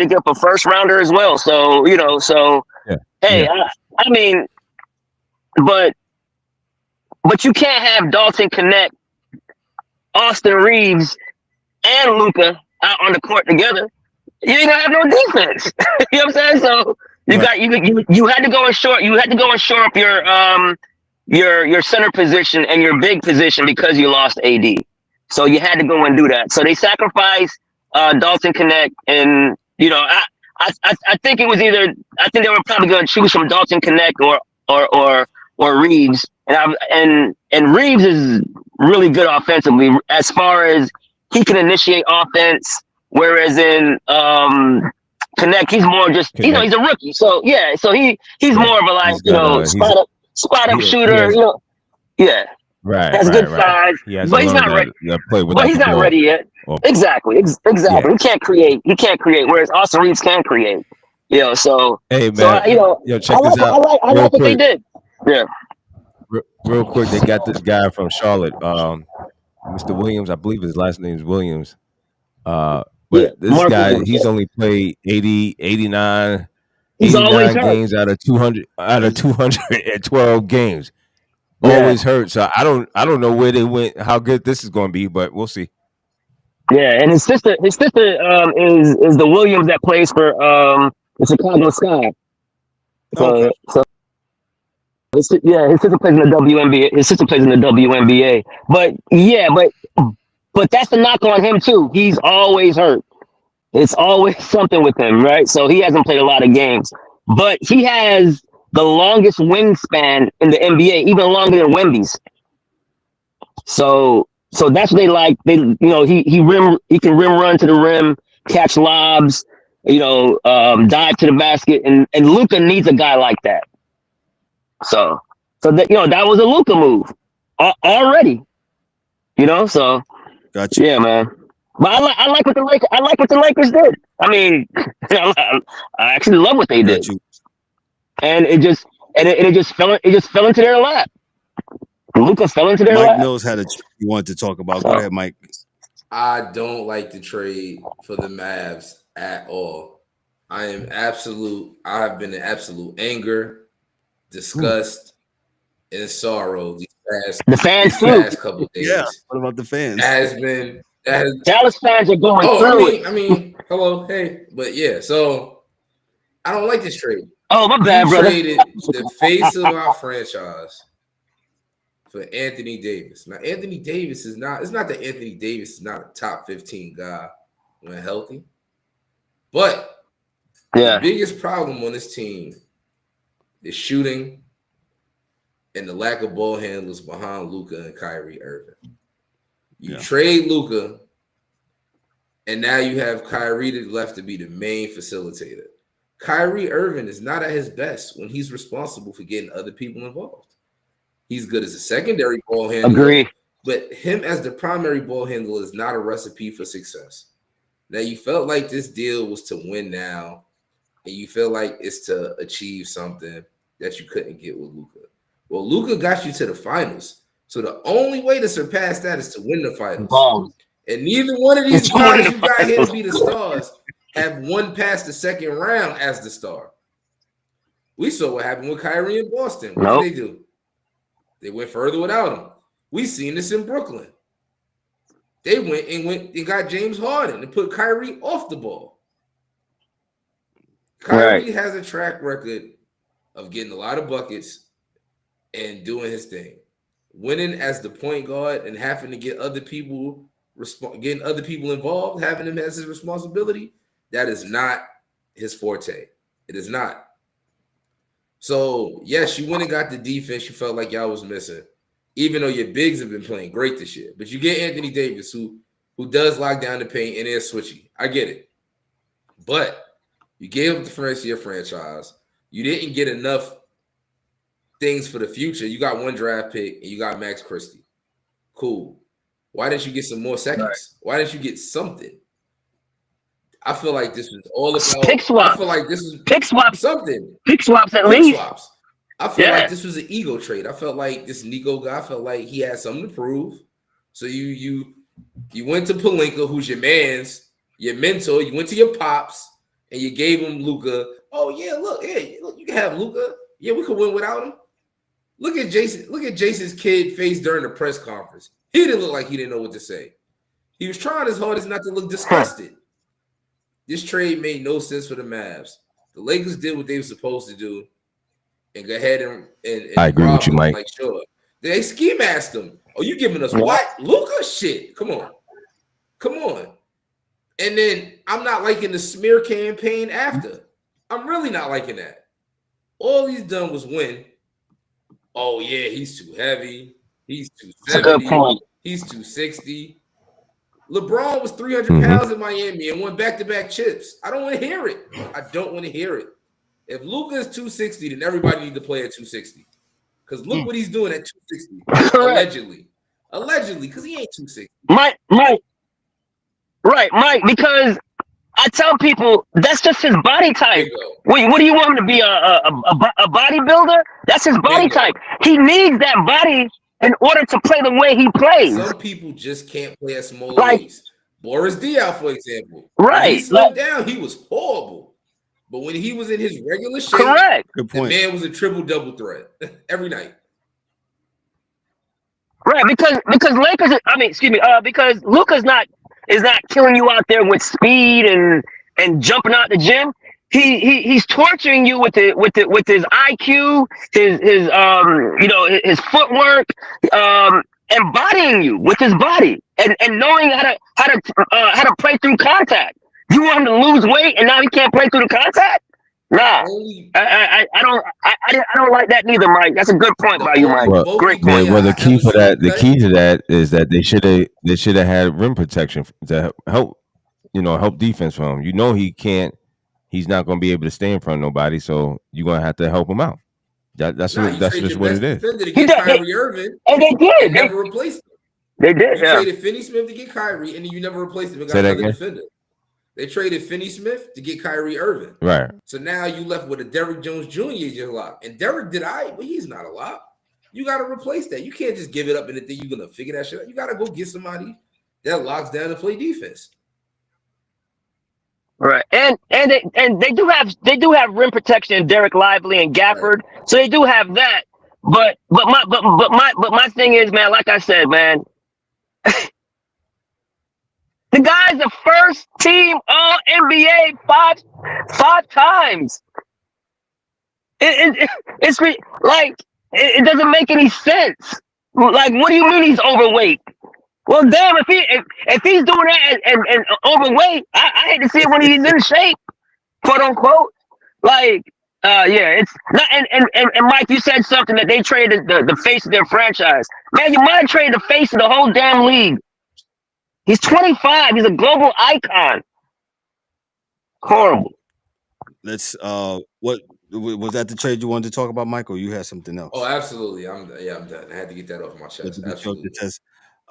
give up a first rounder as well. So hey, I mean, but you can't have Dalton Connect, Austin Reeves, and Luka out on the court together. You ain't gonna have no defense. You know what I'm saying? So you had to go and shore up your center position and your big position because you lost AD. So you had to go and do that. So they sacrificed Dalton Connect, and I think it was I think they were probably going to choose from Dalton Connect or Reeves, and Reeves is really good offensively as far as he can initiate offense, whereas in Connect, he's more just he's a rookie. So he's more of a spot up shooter. Right. Has good size, but he's not ready. But he's not ready yet. Well, exactly. Yeah. He can't create. Whereas Austin Reeves can create. So hey man, check this out. I like what they did. Yeah. Real quick, they got this guy from Charlotte, Mr. Williams. I believe his last name is Williams. But this Mark guy, Williams, he's only played 80, 89 games out of 212 games. Always hurt. So I don't know where they went, how good this is going to be, but we'll see. Yeah, and his sister is the Williams that plays for the Chicago Sky. Okay. So his sister plays in the WNBA. His sister plays in the WNBA. But that's the knock on him too. He's always hurt. It's always something with him, right? So he hasn't played a lot of games, but he has the longest wingspan in the NBA, even longer than Wemby's. So that's what they like. He can rim run to the rim, catch lobs, dive to the basket, and Luka needs a guy like that. So that was a Luka move already. So Gotcha. yeah, man. But I like what the Lakers did. I mean, I actually love what they did, and it just fell into their lap. Luka fell into their lap. Mike Mills had you wanted to talk about. Go ahead, Mike. I don't like the trade for the Mavs at all. I have been in absolute anger, disgust, and sorrow these past couple days. Yeah. What about the fans? Dallas fans are going through it. I mean, hello, hey, but yeah. So I don't like this trade. Oh, my bad, brother. Traded the face of our franchise for Anthony Davis. Now, Anthony Davis it's not that Anthony Davis is not a top 15 guy when healthy, but the biggest problem on this team is shooting and the lack of ball handlers behind Luka and Kyrie Irving. You trade Luka, and now you have Kyrie left to be the main facilitator. Kyrie Irving is not at his best when he's responsible for getting other people involved. He's good as a secondary ball handler. Agree. But him as the primary ball handler is not a recipe for success. Now, you felt like this deal was to win now, and you feel like it's to achieve something that you couldn't get with Luka. Well, Luka got you to the finals. So the only way to surpass that is to win the finals. And neither one of these guys you got here to be the stars have won past the second round as the star. We saw what happened with Kyrie in Boston. What did they do? They went further without him. We seen this in Brooklyn. They went and got James Harden and put Kyrie off the ball. Kyrie has a track record of getting a lot of buckets and doing his thing. Winning as the point guard and having to get other people getting other people involved, having him as his responsibility, that is not his forte. It is not. So, yes, you went and got the defense you felt like y'all was missing, even though your bigs have been playing great this year. But you get Anthony Davis, who does lock down the paint and is switchy. I get it. But you gave up the rest of your franchise. You didn't get enough things for the future. You got one draft pick and you got Max Christie. Cool. Why didn't you get some more seconds? Right. Why didn't you get something? I feel like this was all about pick swaps. I feel like this was pick swaps. Something. Pick swaps at least. Swaps. I feel like this was an ego trade. I felt like this Nico guy felt like he had something to prove. So you went to Pelinka, who's your mentor. You went to your pops and you gave him Luka. Oh yeah, look, you can have Luka. Yeah, we could win without him. Look at Jason. Look at Jason's kid face during the press conference. He didn't look like he didn't know what to say. He was trying his hardest not to look disgusted. This trade made no sense for the Mavs. The Lakers did what they were supposed to do and go ahead and I agree with you, Mike. Like, sure. They ski masked him. Oh, you giving us what? Luka? Shit. Come on. And then I'm not liking the smear campaign after. I'm really not liking that. All he's done was win. Oh, yeah, he's too heavy. He's 270. He's 260. LeBron was 300 pounds in Miami and won back-to-back chips. I don't want to hear it. If Luka is 260, then everybody needs to play at 260. Because look what he's doing at 260. Allegedly, because he ain't 260. Mike, because I tell people that's just his body type. What do you want him to be, a bodybuilder? That's his body type. He needs that body in order to play the way he plays. Some people just can't play at smaller weights. Boris Diaw, for example. Right. When he slowed down, he was horrible. But when he was in his regular shape, Good point. The man was a triple-double threat every night. Right, because Luka's is not killing you out there with speed and jumping out the gym. he's torturing you with his IQ, his footwork, embodying you with his body and knowing how to play through contact. You want him to lose weight and now he can't play through the contact? Nah, I don't like that neither, Mike. That's a good point by you, Mike. Well, Great point. well, the key to that is that they should have had rim protection to help defense from him. You know he's not going to be able to stay in front of nobody, so you're going to have to help him out. That's just what it is. To get Kyrie Irving, and they did. And never replaced him. They did. You traded Finney Smith to get Kyrie, and then you never replaced him and got another defender. They traded Finney Smith to get Kyrie Irving. Right. So now you left with a Derrick Jones Jr. as your lock. And Derrick did but he's not a lock. You got to replace that. You can't just give it up and think you're going to figure that shit out. You got to go get somebody that locks down and play defense. Right. And they do have rim protection in Derek Lively and Gafford. Right. So they do have that. But my thing is, man, like I said, man, the guy's the first team all NBA five times. It's like it doesn't make any sense. Like, what do you mean he's overweight? Well, damn, if he's doing that and overweight, I hate to see it when he's in shape, quote unquote. Like, it's not. And Mike, you said something that they traded the face of their franchise. Man, you might have traded the face of the whole damn league. He's 25. He's a global icon. Horrible. Let's. What was that? The trade you wanted to talk about, Michael? You had something else? Oh, absolutely. I'm done. I had to get that off my chest. Absolutely.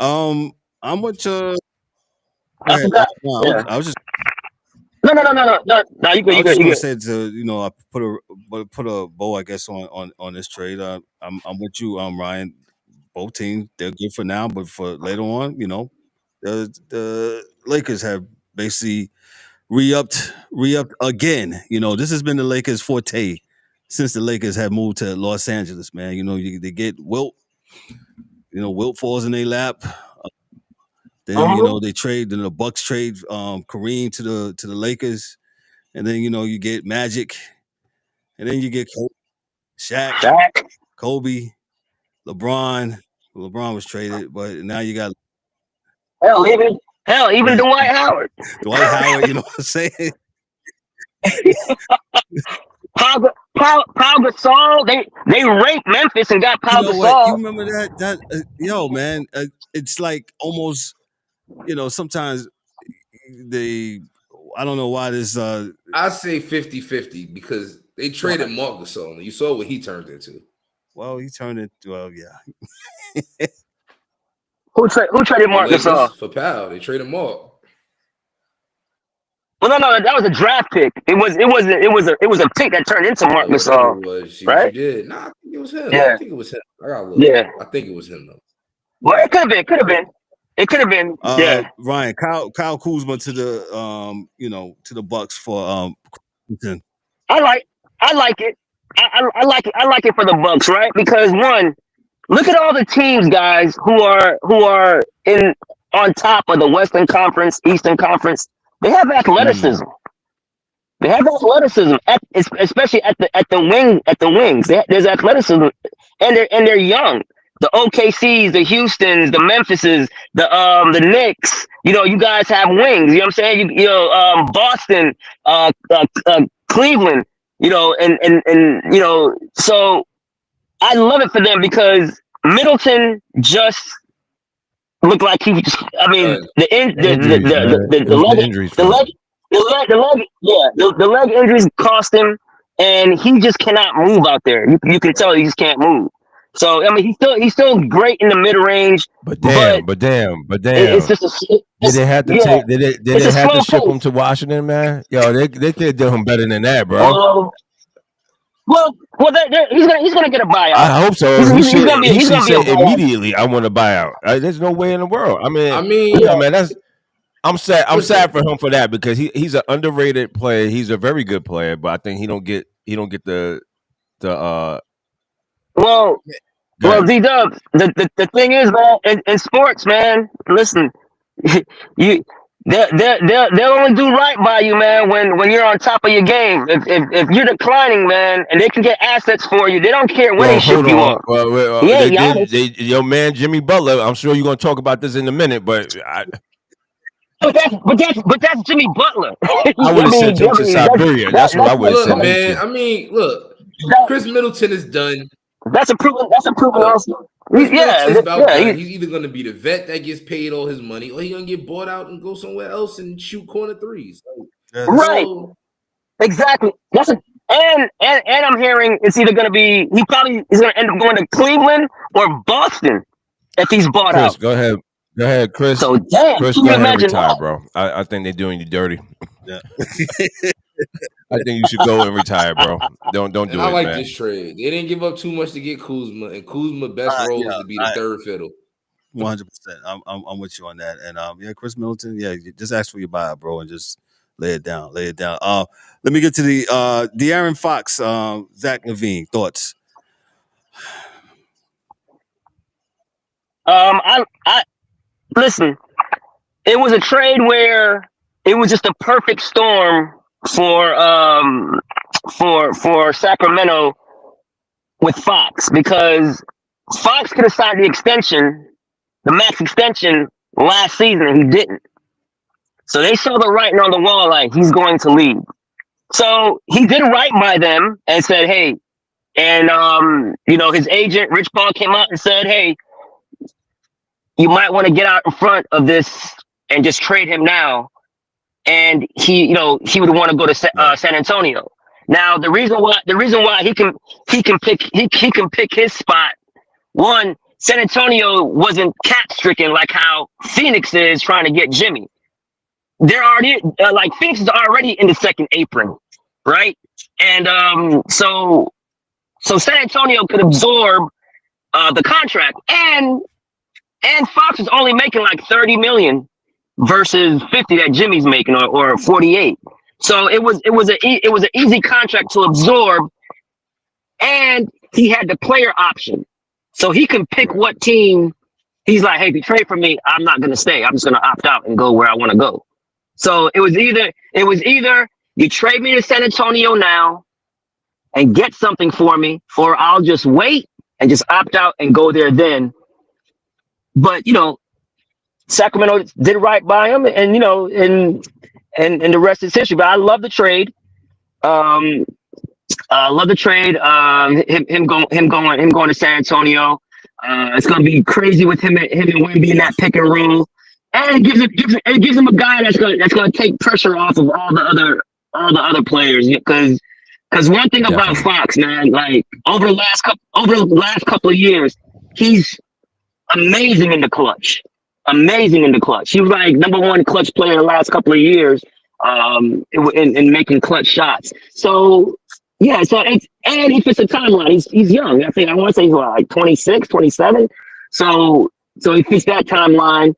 I'm with you. I was just. No. You good. I was said to I put a bow, I guess, on this trade. I'm with you, Ryan. Both teams, they're good for now, but for later on, the Lakers have basically re-upped again. This has been the Lakers' forte since the Lakers have moved to Los Angeles, man. They get Wilt. Wilt falls in their lap. Then they trade. Then the Bucks trade Kareem to the Lakers, and then you get Magic, and then you get Shaq, Kobe, LeBron. LeBron was traded, but now you got even Dwight Howard. You know what I'm saying? Pau Gasol, they raped Memphis and got Pau Gasol. You remember that? Man, it's like almost, sometimes I don't know why this. I say 50-50 because they traded Marc Gasol and you saw what he turned into. Well, he turned into, yeah. Who traded Marc Gasol? For Pau, they traded Marc. Well, no, that was a draft pick. It was a pick that turned into Marc Gasol. Right? You did. Nah, I think it was him. Yeah. I think it was him. I gotta look. Yeah. I think it was him though. Well, it could have been. It could have been. Yeah. Ryan, Kyle Kuzma to the to the Bucks for I like it. I like it for the Bucks, right? Because one, look at all the teams, guys, who are on top of the Western Conference, Eastern Conference. They have athleticism. They have athleticism, especially at the wings. There's athleticism, and they're young. The OKCs, the Houstons, the Memphises, the Knicks. You guys have wings. You know what I'm saying? Boston, Cleveland. So I love it for them because Middleton just looked like he just. I mean, the leg injuries cost him, and he just cannot move out there. You can tell he just can't move. So I mean, he's still great in the mid range. But damn. It's just did they have to take? Did they have to ship him to Washington, man? Yo, they could do him better than that, bro. Well, he's gonna get a buyout. I hope so. He's gonna be immediately. I want a buyout. There's no way in the world. I mean, man, I'm sad. I'm sad for him for that because he's an underrated player. He's a very good player, but I think he don't get the. Well, D-Dub, the thing is, man, in sports, man, listen, you They'll only do right by you, man, when you're on top of your game. If you're declining, man, and they can get assets for you, they don't care when they ship you off. He ain't Giannis. Your man Jimmy Butler. I'm sure you're gonna talk about this in a minute, but But that's Jimmy Butler. I would have sent him to Siberia. That's what I would have sent him man. to. I mean, look, Chris Middleton is done. That's a proven also. Chris Middleton's about done. He's either going to be the vet that gets paid all his money, or he's going to get bought out and go somewhere else and shoot corner threes. Right. Exactly. And I'm hearing it's either going to be he's going to end up going to Cleveland or Boston if he's bought out. Go ahead, Chris. So damn, Chris, go ahead and retire, bro. I think they're doing you dirty. Yeah. I think you should go and retire, bro. Don't do it, I like man. this trade. They didn't give up too much to get Kuzma, and Kuzma best role is to be the third fiddle. 100%. I'm with you on that. And Chris Middleton, just ask for your buyout, bro, and just lay it down. Let me get to the De'Aaron Fox, Zach LaVine thoughts. I listen. It was a trade where it was just a perfect storm for Sacramento with Fox, because Fox could have signed the max extension last season, and he didn't. So they saw the writing on the wall, like he's going to leave. So he did right by them and said, hey, and his agent Rich Paul came out and said, hey, you might want to get out in front of this and just trade him now. And he would want to go to San Antonio. Now the reason why he can pick his spot. One, San Antonio wasn't cap stricken like how Phoenix is trying to get Jimmy. They're already Phoenix is already in the second apron, right? And so San Antonio could absorb the contract, and Fox is only making like 30 million versus 50 that Jimmy's making, or 48. So it was an easy contract to absorb, and he had the player option, so he can pick what team. He's like, hey, if you trade for me, I'm not gonna stay. I'm just gonna opt out and go where I want to go. So it was either you trade me to San Antonio now and get something for me, or I'll just wait and just opt out and go there then. But Sacramento did right by him, and and the rest is history. But I love the trade. Him going to San Antonio. It's gonna be crazy with him and Wemby in that pick and roll, and it gives him a guy that's gonna take pressure off of all the other players. Because one thing about Fox, man, like over the last couple of years, he's amazing in the clutch. He was like number one clutch player in the last couple of years, in making clutch shots. So yeah, and he fits the timeline. He's young. I want to say he's like 26, 27. So he fits that timeline.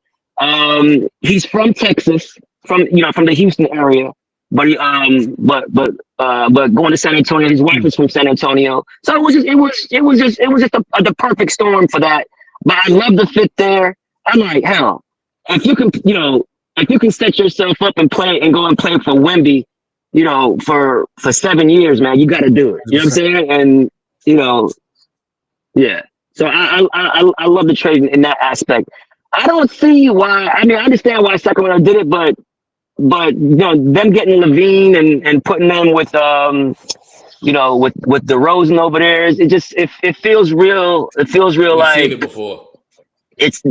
He's from Texas, from the Houston area, but going to San Antonio. His wife is from San Antonio. So it was just the perfect storm for that. But I love the fit there. I'm like, hell, if you can set yourself up and go and play for Wemby, for 7 years, man, you got to do it. You know what I'm saying? And yeah. So I love the trade in that aspect. I don't see why. I mean, I understand why Sacramento did it, but them getting LaVine and putting them with with DeRozan over there, it feels real. It feels real. We've seen it before. It's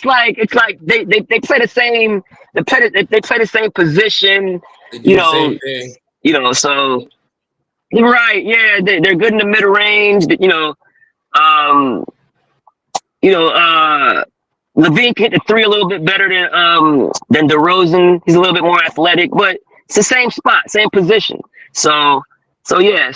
like they play the same. They play the same position. They do the same thing. So right, yeah, they're good in the mid range. LaVine can hit the three a little bit better than DeRozan. He's a little bit more athletic, but it's the same spot, same position. So yeah.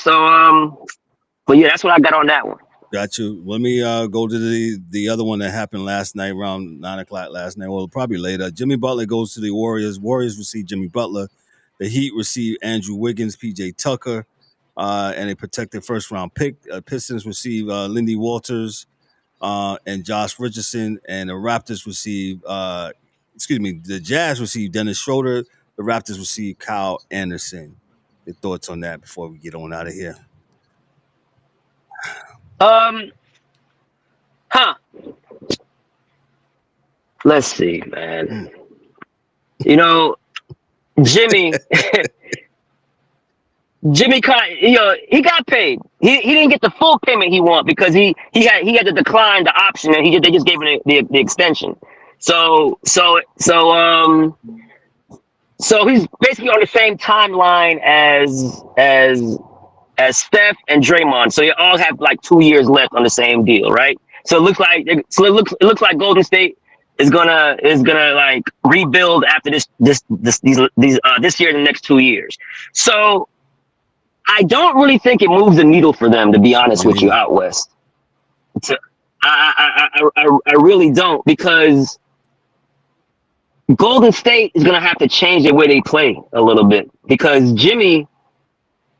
But yeah, that's what I got on that one. Got you. Let me go to the other one that happened last night, around 9:00 last night. Well, probably later. Jimmy Butler goes to the Warriors. Warriors receive Jimmy Butler. The Heat receive Andrew Wiggins, PJ Tucker, and a protected first-round pick. Pistons receive Lindy Walters and Josh Richardson, and the Raptors receive The Jazz received Dennis Schroeder. The Raptors received Kyle Anderson. Your thoughts on that before we get on out of here? Let's see, man. You know, Jimmy, he got paid. He didn't get the full payment he want because he had to decline the option, and they just gave him the extension. So he's basically on the same timeline as Steph and Draymond. So you all have like 2 years left on the same deal, right? So it looks like Golden State is gonna like rebuild after this year and the next 2 years. So I don't really think it moves the needle for them, to be honest with you, out west. I really don't, because Golden State is gonna have to change the way they play a little bit, because Jimmy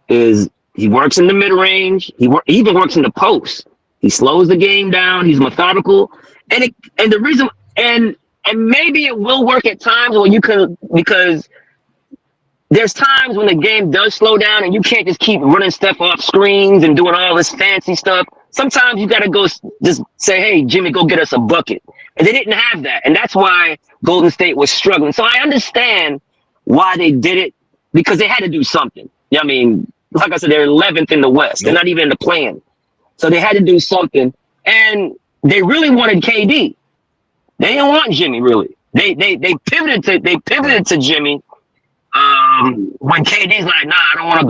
he works in the mid range. He even works in the post. He slows the game down. He's methodical, and the reason and maybe it will work at times when you can, because there's times when the game does slow down and you can't just keep running stuff off screens and doing all this fancy stuff. Sometimes you got to go just say, hey, Jimmy, go get us a bucket. And they didn't have that. And that's why Golden State was struggling. So I understand why they did it, because they had to do something. I mean, like I said, they're 11th in the West. They're not even in the play-in. So they had to do something. And they really wanted KD. They didn't want Jimmy, really. They pivoted to Jimmy. When KD's like, nah, I don't want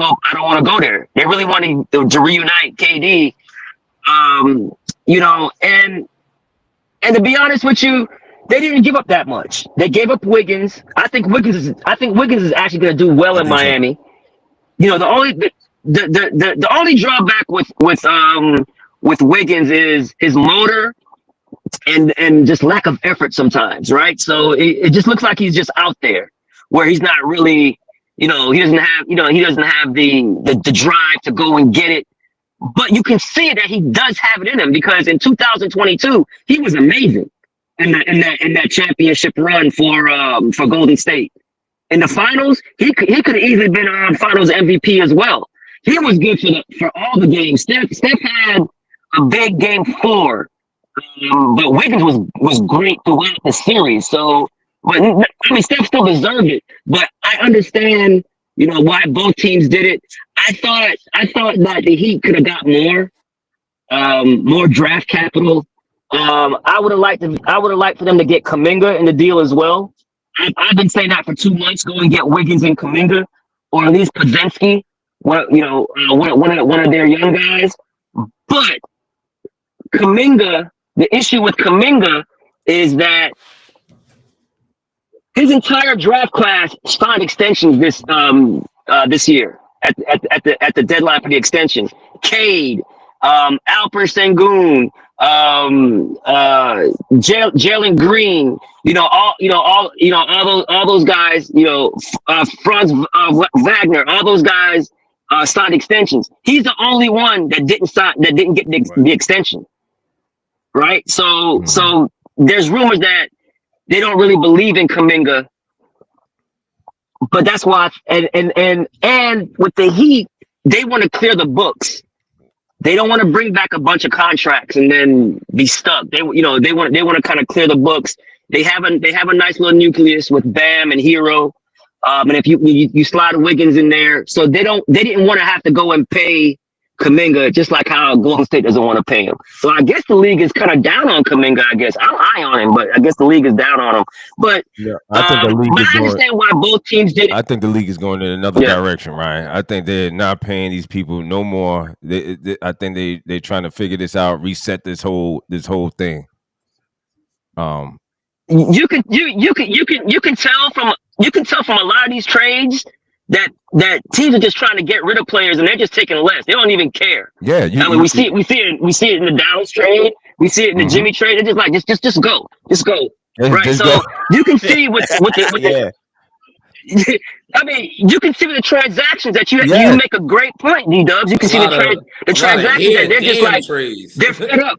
to go there. They really wanted to reunite KD. You know, and to be honest with you, they didn't give up that much. They gave up Wiggins. I think Wiggins is actually going to do well in Miami. You know, the only drawback with Wiggins is his motor and just lack of effort sometimes, right? So it just looks like he's just out there, where he's not really, you know, he doesn't have the drive to go and get it. But you can see that he does have it in him, because in 2022 he was amazing in that championship run for Golden State. In the finals, he could have easily been on Finals MVP as well. He was good for all the games. Steph had a big game 4, but Wiggins was great throughout the series. So, but I mean, Steph still deserved it. But I understand, you know, why both teams did it. I thought that the Heat could have got more draft capital. I would have liked for them to get Kuminga in the deal as well. I've been saying that for 2 months. Go and get Wiggins and Kuminga, or at least Podziemski, one of their young guys. But Kuminga, the issue with Kuminga is that his entire draft class signed extensions this year at the deadline for the extension. Cade, Alper Sengun, Jalen Green, all those guys, Franz Wagner, all those guys signed extensions. He's the only one that didn't get the extension, right? So there's rumors that they don't really believe in Kuminga, but that's why. And with the Heat, they want to clear the books. They don't want to bring back a bunch of contracts and then be stuck. They want to kind of clear the books. They have a nice little nucleus with Bam and Hero, and if you slide Wiggins in there, so they didn't want to have to go and pay Kuminga, just like how Golden State doesn't want to pay him. So I guess the league is kind of down on Kuminga. I guess I'm high on him, but I guess the league is down on him. But yeah, I think the league I understand why both teams did it. I think the league is going in another direction, Ryan. I think they're not paying these people no more. I think they're trying to figure this out, reset this whole thing. You can tell from a lot of these trades that teams are just trying to get rid of players and they're just taking less. They don't even care. Yeah, we see it in the Dallas trade. We see it in the Jimmy trade. They're just like, just go. Right. Just so go. You can see with the I mean, you can see with the transactions that you make a great point, D-Dubs. You can see the transactions that they're just like, they're fed up.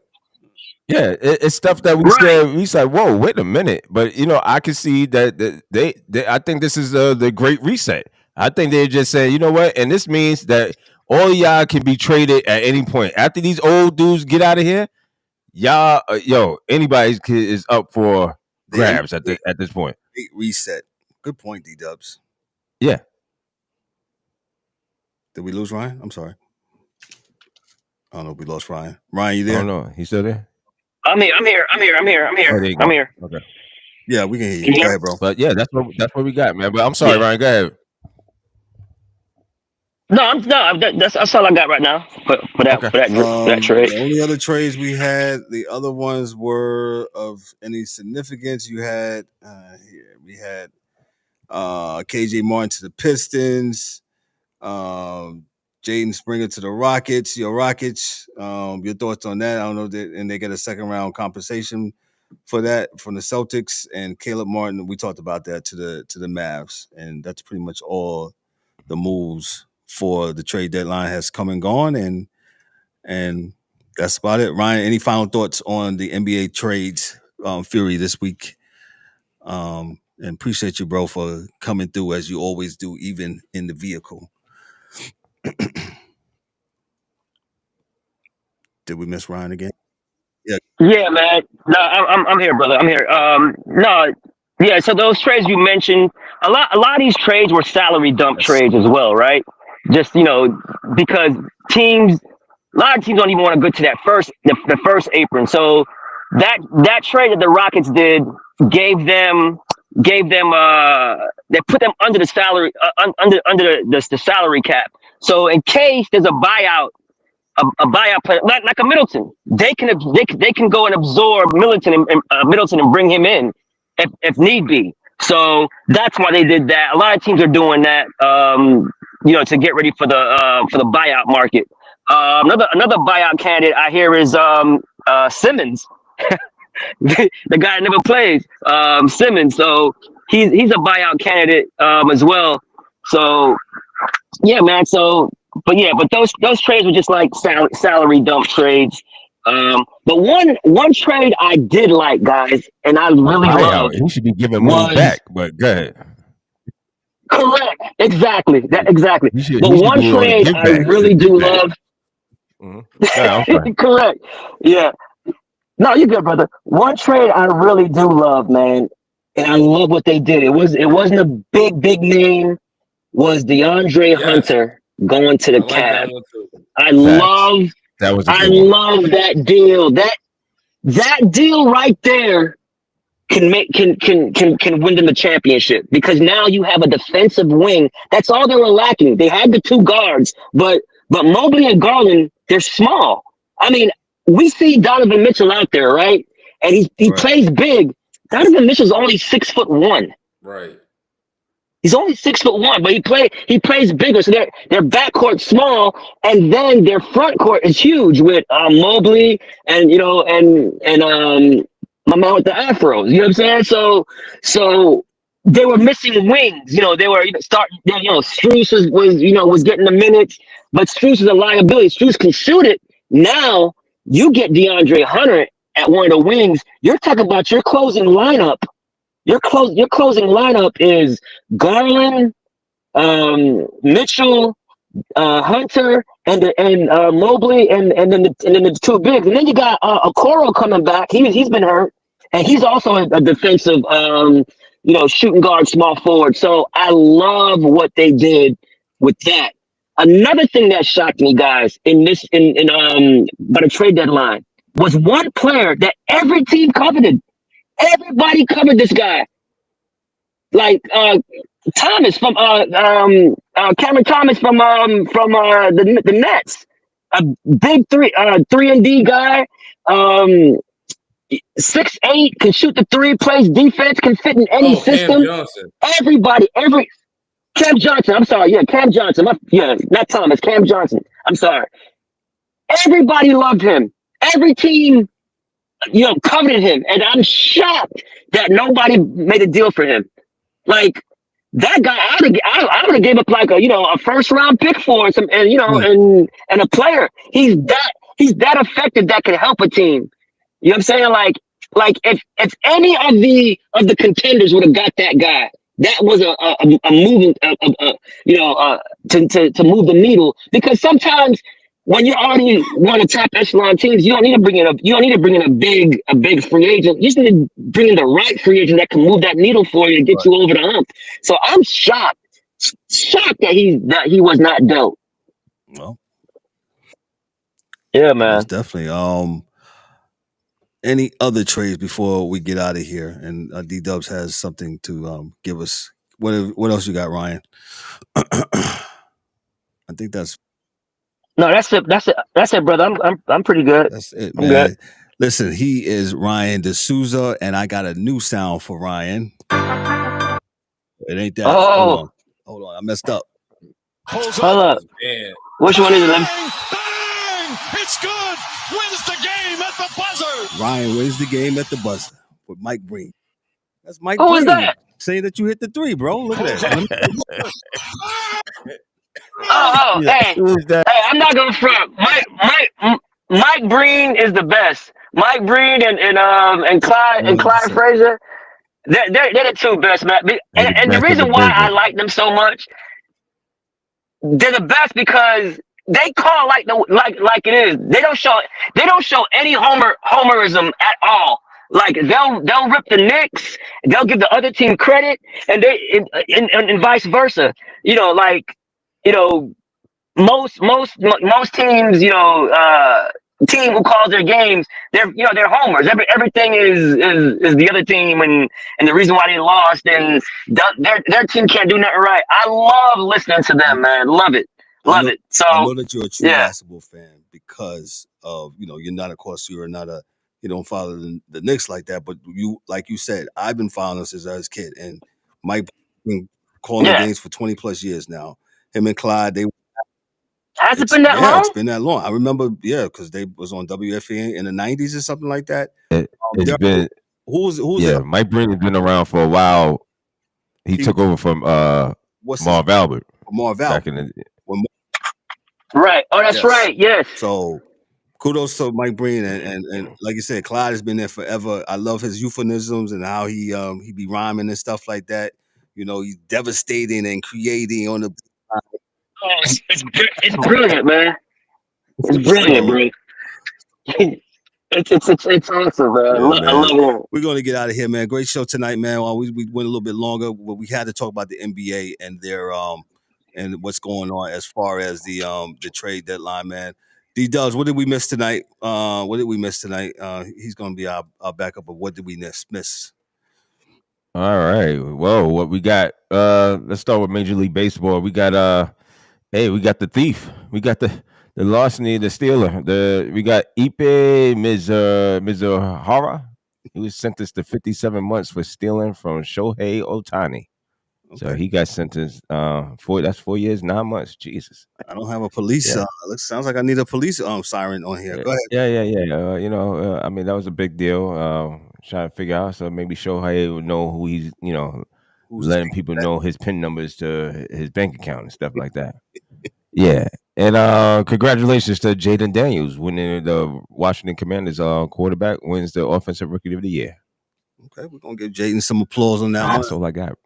Yeah, it's stuff that we said. We said, "Whoa, wait a minute!" But I can see that they I think this is the great reset. I think they're just saying, you know what, and this means that all y'all can be traded at any point after these old dudes get out of here. Y'all, anybody is up for grabs at this point. Reset. Good point, D-Dubs. Yeah. Did we lose Ryan? I'm sorry. I don't know if we lost Ryan. Ryan, you there? I don't know. He's still there? I'm here. I'm here. Okay. Yeah, we can hear you. Go ahead, bro. But yeah, that's what we got, man. But I'm sorry, Ryan. Go ahead. That's all I got right now for that trade. The only other trades we had, the other ones were of any significance. You had we had KJ Martin to the Pistons, Jaden Springer to the Rockets. Your Rockets, your thoughts on that? I don't know and they get a second round compensation for that from the Celtics, and Caleb Martin. We talked about that to the Mavs, and that's pretty much all the moves for the trade deadline has come and gone, and that's about it. Ryan, any final thoughts on the NBA trades fury this week? And appreciate you, bro, for coming through as you always do, even in the vehicle. Did we miss Ryan again? Yeah, man. No, I'm here, brother. I'm here. No, yeah. So those trades you mentioned, a lot of these trades were salary dump trades as well, right? Just because a lot of teams don't even want to go to that the first apron. So that trade that the Rockets did gave them they put them under the salary under the salary cap. So in case there's a buyout player like a Middleton, they can go and absorb Middleton and bring him in if need be. So that's why they did that. A lot of teams are doing that, to get ready for the buyout market. Another buyout candidate I hear is Simmons, the guy that never plays, Simmons. So he's a buyout candidate as well. So yeah, man. But those trades were just like salary dump trades. But one trade I did like, guys, and I really loved. He should be giving money back, but go ahead. Correct. Exactly. But one trade I really do love. Mm-hmm. Correct. Yeah. No, you're good, brother. One trade I really do love, man, and I love what they did. It wasn't a big name. Was DeAndre Hunter going to the Cavs? I love that deal. That deal right there can win them the championship, because now you have a defensive wing. That's all they were lacking. They had the two guards, but Mobley and Garland, they're small. I mean, we see Donovan Mitchell out there, right? And he plays big. Donovan Mitchell's only 6'1". Right. He's only 6'1", but he plays bigger. So their backcourt small, and then their front court is huge with Mobley and my man with the afros. You know what I'm saying? So they were missing wings. They were starting. Strus was getting the minutes, but Strus is a liability. Strus can shoot it. Now you get DeAndre Hunter at one of the wings. You're talking about your closing lineup. Your closing lineup is Garland, Mitchell, Hunter, and Mobley, and then the two bigs, and then you got Okoro coming back. He's been hurt, and he's also a defensive, shooting guard, small forward. So I love what they did with that. Another thing that shocked me, guys, by the trade deadline was one player that every team coveted. Everybody covered this guy, like Thomas from Cameron Thomas from the Nets, a big 3-and-D guy, 6'8", can shoot the three, plays defense, can fit in any system. Cam Johnson. Cam Johnson. I'm sorry, Cam Johnson. Not Thomas. Cam Johnson. I'm sorry. Everybody loved him. Every team coveted him, and I'm shocked that nobody made a deal for him. Like that guy, I would have gave up like a first round pick for some, and a player. He's that effective that can help a team. You know what I'm saying? Like if any of the contenders would have got that guy, that was a moving to move the needle. Because sometimes when you're already one of the top echelon teams, you don't need to bring in a big free agent. You just need to bring in the right free agent that can move that needle for you and get you over the hump. So I'm shocked that he was not dealt. Well, yeah, man. Definitely. Any other trades before we get out of here? And D-Dubs has something to give us. What else you got, Ryan? I think that's no. That's it, brother. I'm pretty good. That's it, I'm man. good. Listen, he is Ryan D'Souza, and I got a new sound for Ryan. It ain't that. Oh, hold on. I messed up. hold up. Man. Which one is it? Bang! It's good. Wins the game at the buzzer. Ryan wins the game at the buzzer with Mike Breen. That's Mike Who Breen. is that? Saying that you hit the 3, bro. Look at that. Hey, I'm not gonna front. Mike Breen is the best. Mike Breen and Clyde Frazier, they're the two best, man. And the reason why I like them so much, they're the best because they call like it is. They don't show any homerism at all. Like they'll rip the Knicks, they'll give the other team credit, and and vice versa. Most teams, team who calls their games, they're homers. Everything is the other team, and the reason why they lost, and their team can't do nothing right. I love listening to them, man. Love it. So I know that you're a true basketball fan because of you're not, of course, you're not a you don't follow the Knicks like that, but like you said, I've been following them since I was a kid, and Mike been calling the games for 20 plus years now. Him and Clyde, has it been that long? It's been that long. I remember, because they was on WFA in the 90s or something like that. It's been who's Mike Breen has been around for a while. He took over from Marv Albert. Marv Albert. Right. Oh, that's right. Yes. So kudos to Mike Breen and like you said, Clyde has been there forever. I love his euphemisms and how he be rhyming and stuff like that. He's devastating and creating on the. Oh, it's brilliant, man. It's brilliant, bro. It's awesome, man. I love it. We're going to get out of here, man. Great show tonight, man. We went a little bit longer, but we had to talk about the NBA and their and what's going on as far as the trade deadline, man. D-Dubs, what did we miss tonight? He's going to be our backup, but what did we miss? All right. Well, what we got? Let's start with Major League Baseball. We got we got the thief. We got the larceny, the stealer. We got Ipe Mizuhara. He was sentenced to 57 months for stealing from Shohei Ohtani. Okay. So he got sentenced 4 years, 9 months. Jesus. I don't have a police. Sounds like I need a police siren on here. Go ahead. Yeah. I mean, that was a big deal. Trying to figure out, so maybe Shohei would know who he's, letting people know his PIN numbers to his bank account and stuff like that. Yeah. And congratulations to Jaden Daniels winning the Washington Commanders quarterback, wins the Offensive Rookie of the Year. Okay, we're going to give Jaden some applause on that one. That's all I got.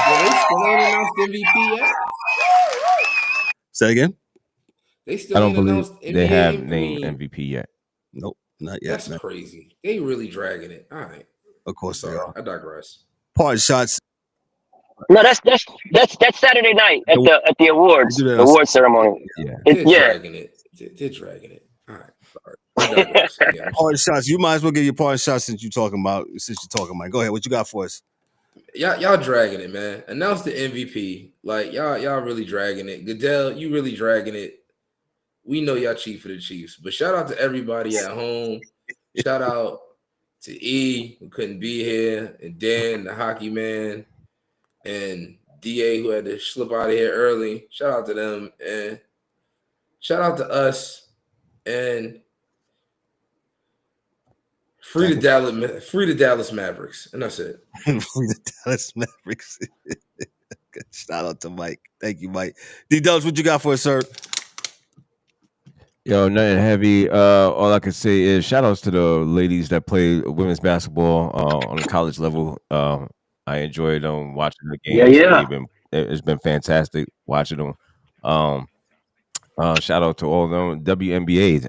They still ain't announced MVP yet? Say again? They still I don't believe announced they NBA have named MVP yet. Nope, not yet. That's crazy. They really dragging it. All right. Of course they are. I digress. Party shots. No, that's Saturday night at the awards ceremony. They're dragging it. They're dragging it. All right. Sorry. Party shots. You might as well give your party shots since you're talking, Mike. Go ahead. What you got for us? Y'all dragging it, man. Announce the MVP. Like y'all really dragging it. Goodell, you really dragging it. We know y'all cheat for the Chiefs, but shout out to everybody at home. Shout out to E, who couldn't be here, and Dan, the hockey man, and DA, who had to slip out of here early. Shout out to them, and shout out to us, and free the Dallas Mavericks, and that's it. Free the Dallas Mavericks. Shout out to Mike. Thank you, Mike. D-Dubs, what you got for us, sir? Yo, nothing heavy. All I can say is shout outs to the ladies that play women's basketball on the college level. I enjoyed watching the Yeah, games. yeah. It's been fantastic watching them. Shout out to all of them. WNBA.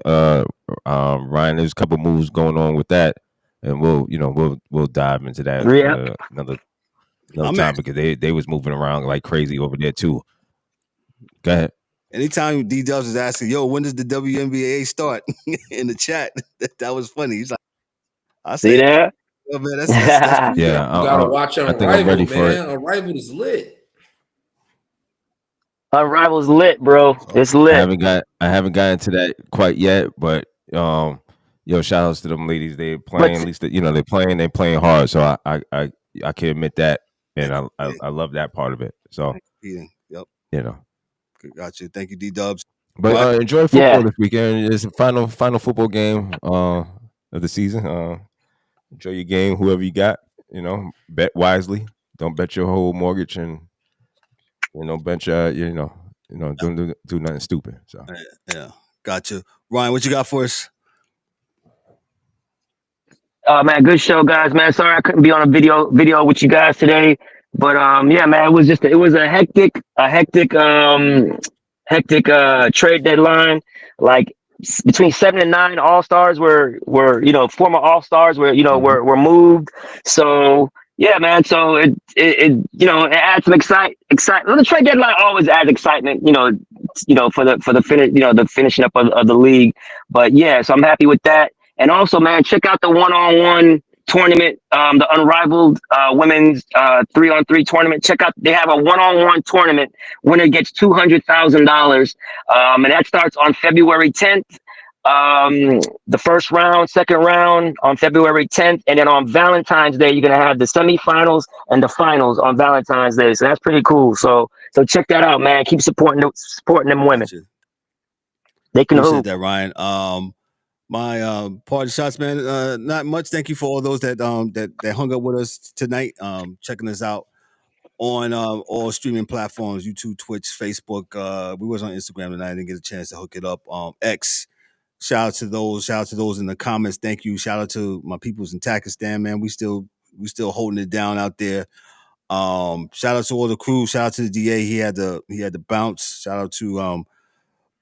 Ryan, there's a couple moves going on with that, and we'll dive into that Yeah. another I'm time because they was moving around like crazy over there too. Go ahead. Anytime D Dubs is asking, "Yo, when does the WNBA start?" in the chat, that was funny. He's like, "I See say, that? oh, man, that's pretty Yeah, You gotta watch I think I'm Unrivaled, ready for it. man. Unrivaled is lit. Unrival's lit, bro. It's I lit. haven't gotten to that quite yet, but shout outs to them ladies. They playing at least they're playing hard. So I can admit that, and I love that part of it. So Yep. Got you. Thank you, D Dubs. But enjoy football this weekend. It's the final football game of the season. Enjoy your game, whoever you got. Bet wisely. Don't bet your whole mortgage, and bench. Don't do nothing stupid. So yeah, gotcha. Ryan, what you got for us? Man, good show, guys. Man, sorry I couldn't be on a video with you guys today, but yeah, man, it was a hectic trade deadline. Like between 7 and 9 all-stars were former all-stars were moved. So yeah, man. So it adds some excitement. The trade deadline always adds excitement, for the finish, the finishing up of the league. But yeah, so I'm happy with that. And also, man, check out the one-on-one tournament, the Unrivaled women's 3-on-3 tournament. Check out, they have a one-on-one tournament. Winner gets $200,000, and that starts on February 10th. The first round, second round on February 10th, and then on Valentine's Day, you're gonna have the semifinals and the finals on Valentine's Day. So that's pretty cool. So check that out, man. Keep supporting them women. Gotcha. They can Appreciate hoop. that, Ryan. My party shots, man. Not much. Thank you for all those that hung up with us tonight, checking us out on all streaming platforms: YouTube, Twitch, Facebook. We was on Instagram tonight. I didn't get a chance to hook it up. X. Shout out to those in the comments. Thank you. Shout out to my peoples in Pakistan, man. We still holding it down out there. Shout out to all the crew. Shout out to the DA. He had the bounce. Shout out to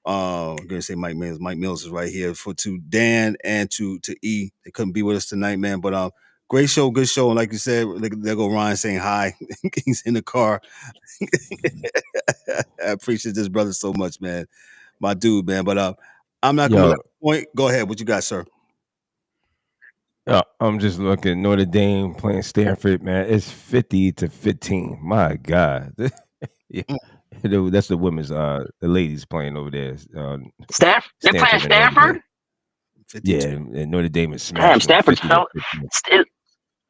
I'm gonna say Mike Mills. Mike Mills is right here to Dan and to E. They couldn't be with us tonight, man. But great show, good show. And like you said, there go Ryan saying hi. He's in the car. I appreciate this brother so much, man. My dude, man. But I'm not gonna point. Go ahead. What you got, sir? I'm just looking. Notre Dame playing Stanford, man. It's 50-15. My God. Yeah. That's the women's, the ladies playing over there. They're playing Stanford? Yeah, and Notre Dame is smashing. Damn,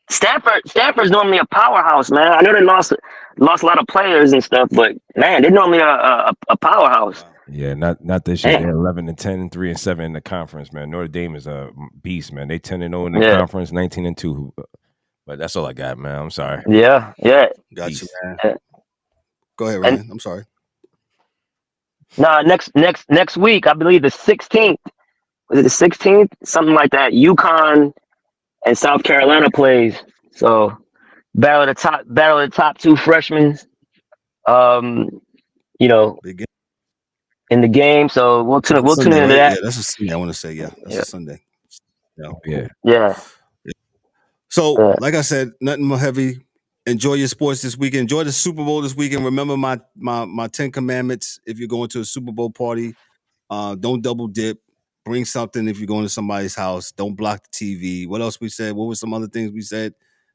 Stanford's normally a powerhouse, man. I know they lost a lot of players and stuff, but man, they're normally a powerhouse. Yeah, not this year. They're 11-10, 3-7 in the conference, man. Notre Dame is a beast, man. They 10-0 in the conference, 19-2. But that's all I got, man. I'm sorry. Yeah. Got you, man. Go ahead, Ryan. I'm sorry. No, next week, I believe the 16th. Was it the 16th? Something like that. UConn and South Carolina plays. So battle of the top two freshmen. In the game. So we'll tune into that. Yeah, that's a Sunday. I want to say, that's a Sunday. Yeah. So, like I said, nothing more heavy. Enjoy your sports this weekend. Enjoy the Super Bowl this weekend. Remember my 10 commandments. If you're going to a Super Bowl party, don't double dip. Bring something if you're going to somebody's house. Don't block the TV. What else we said? What were some other things we said?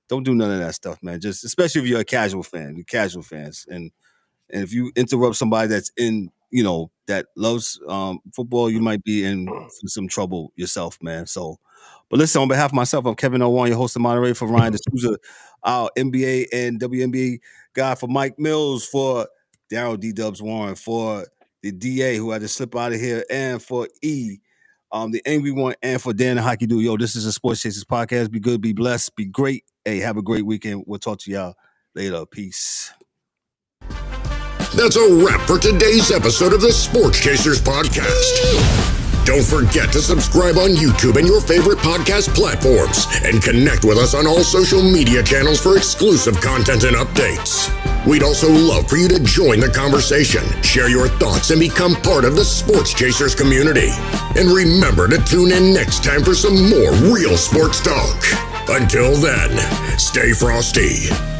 Don't do none of that stuff, man. Just especially if you're a casual fan. You're casual fans. And if you interrupt somebody that's in, that loves football, you might be in some trouble yourself, man. So, but listen, on behalf of myself, I'm Kevin Owan, your host and moderator, for Ryan D'Souza, our NBA and WNBA guy, for Mike Mills, for Daryl D-Dubs Warren, for the DA who had to slip out of here, and for E, the angry one, and for Dan the Hockey Dude. Yo, this is a Sports Chasers podcast. Be good, be blessed, be great. Hey, have a great weekend. We'll talk to y'all later. Peace. That's a wrap for today's episode of the Sports Chasers podcast. Don't forget to subscribe on YouTube and your favorite podcast platforms, and connect with us on all social media channels for exclusive content and updates. We'd also love for you to join the conversation, share your thoughts, and become part of the Sports Chasers community. And remember to tune in next time for some more real sports talk. Until then, stay frosty.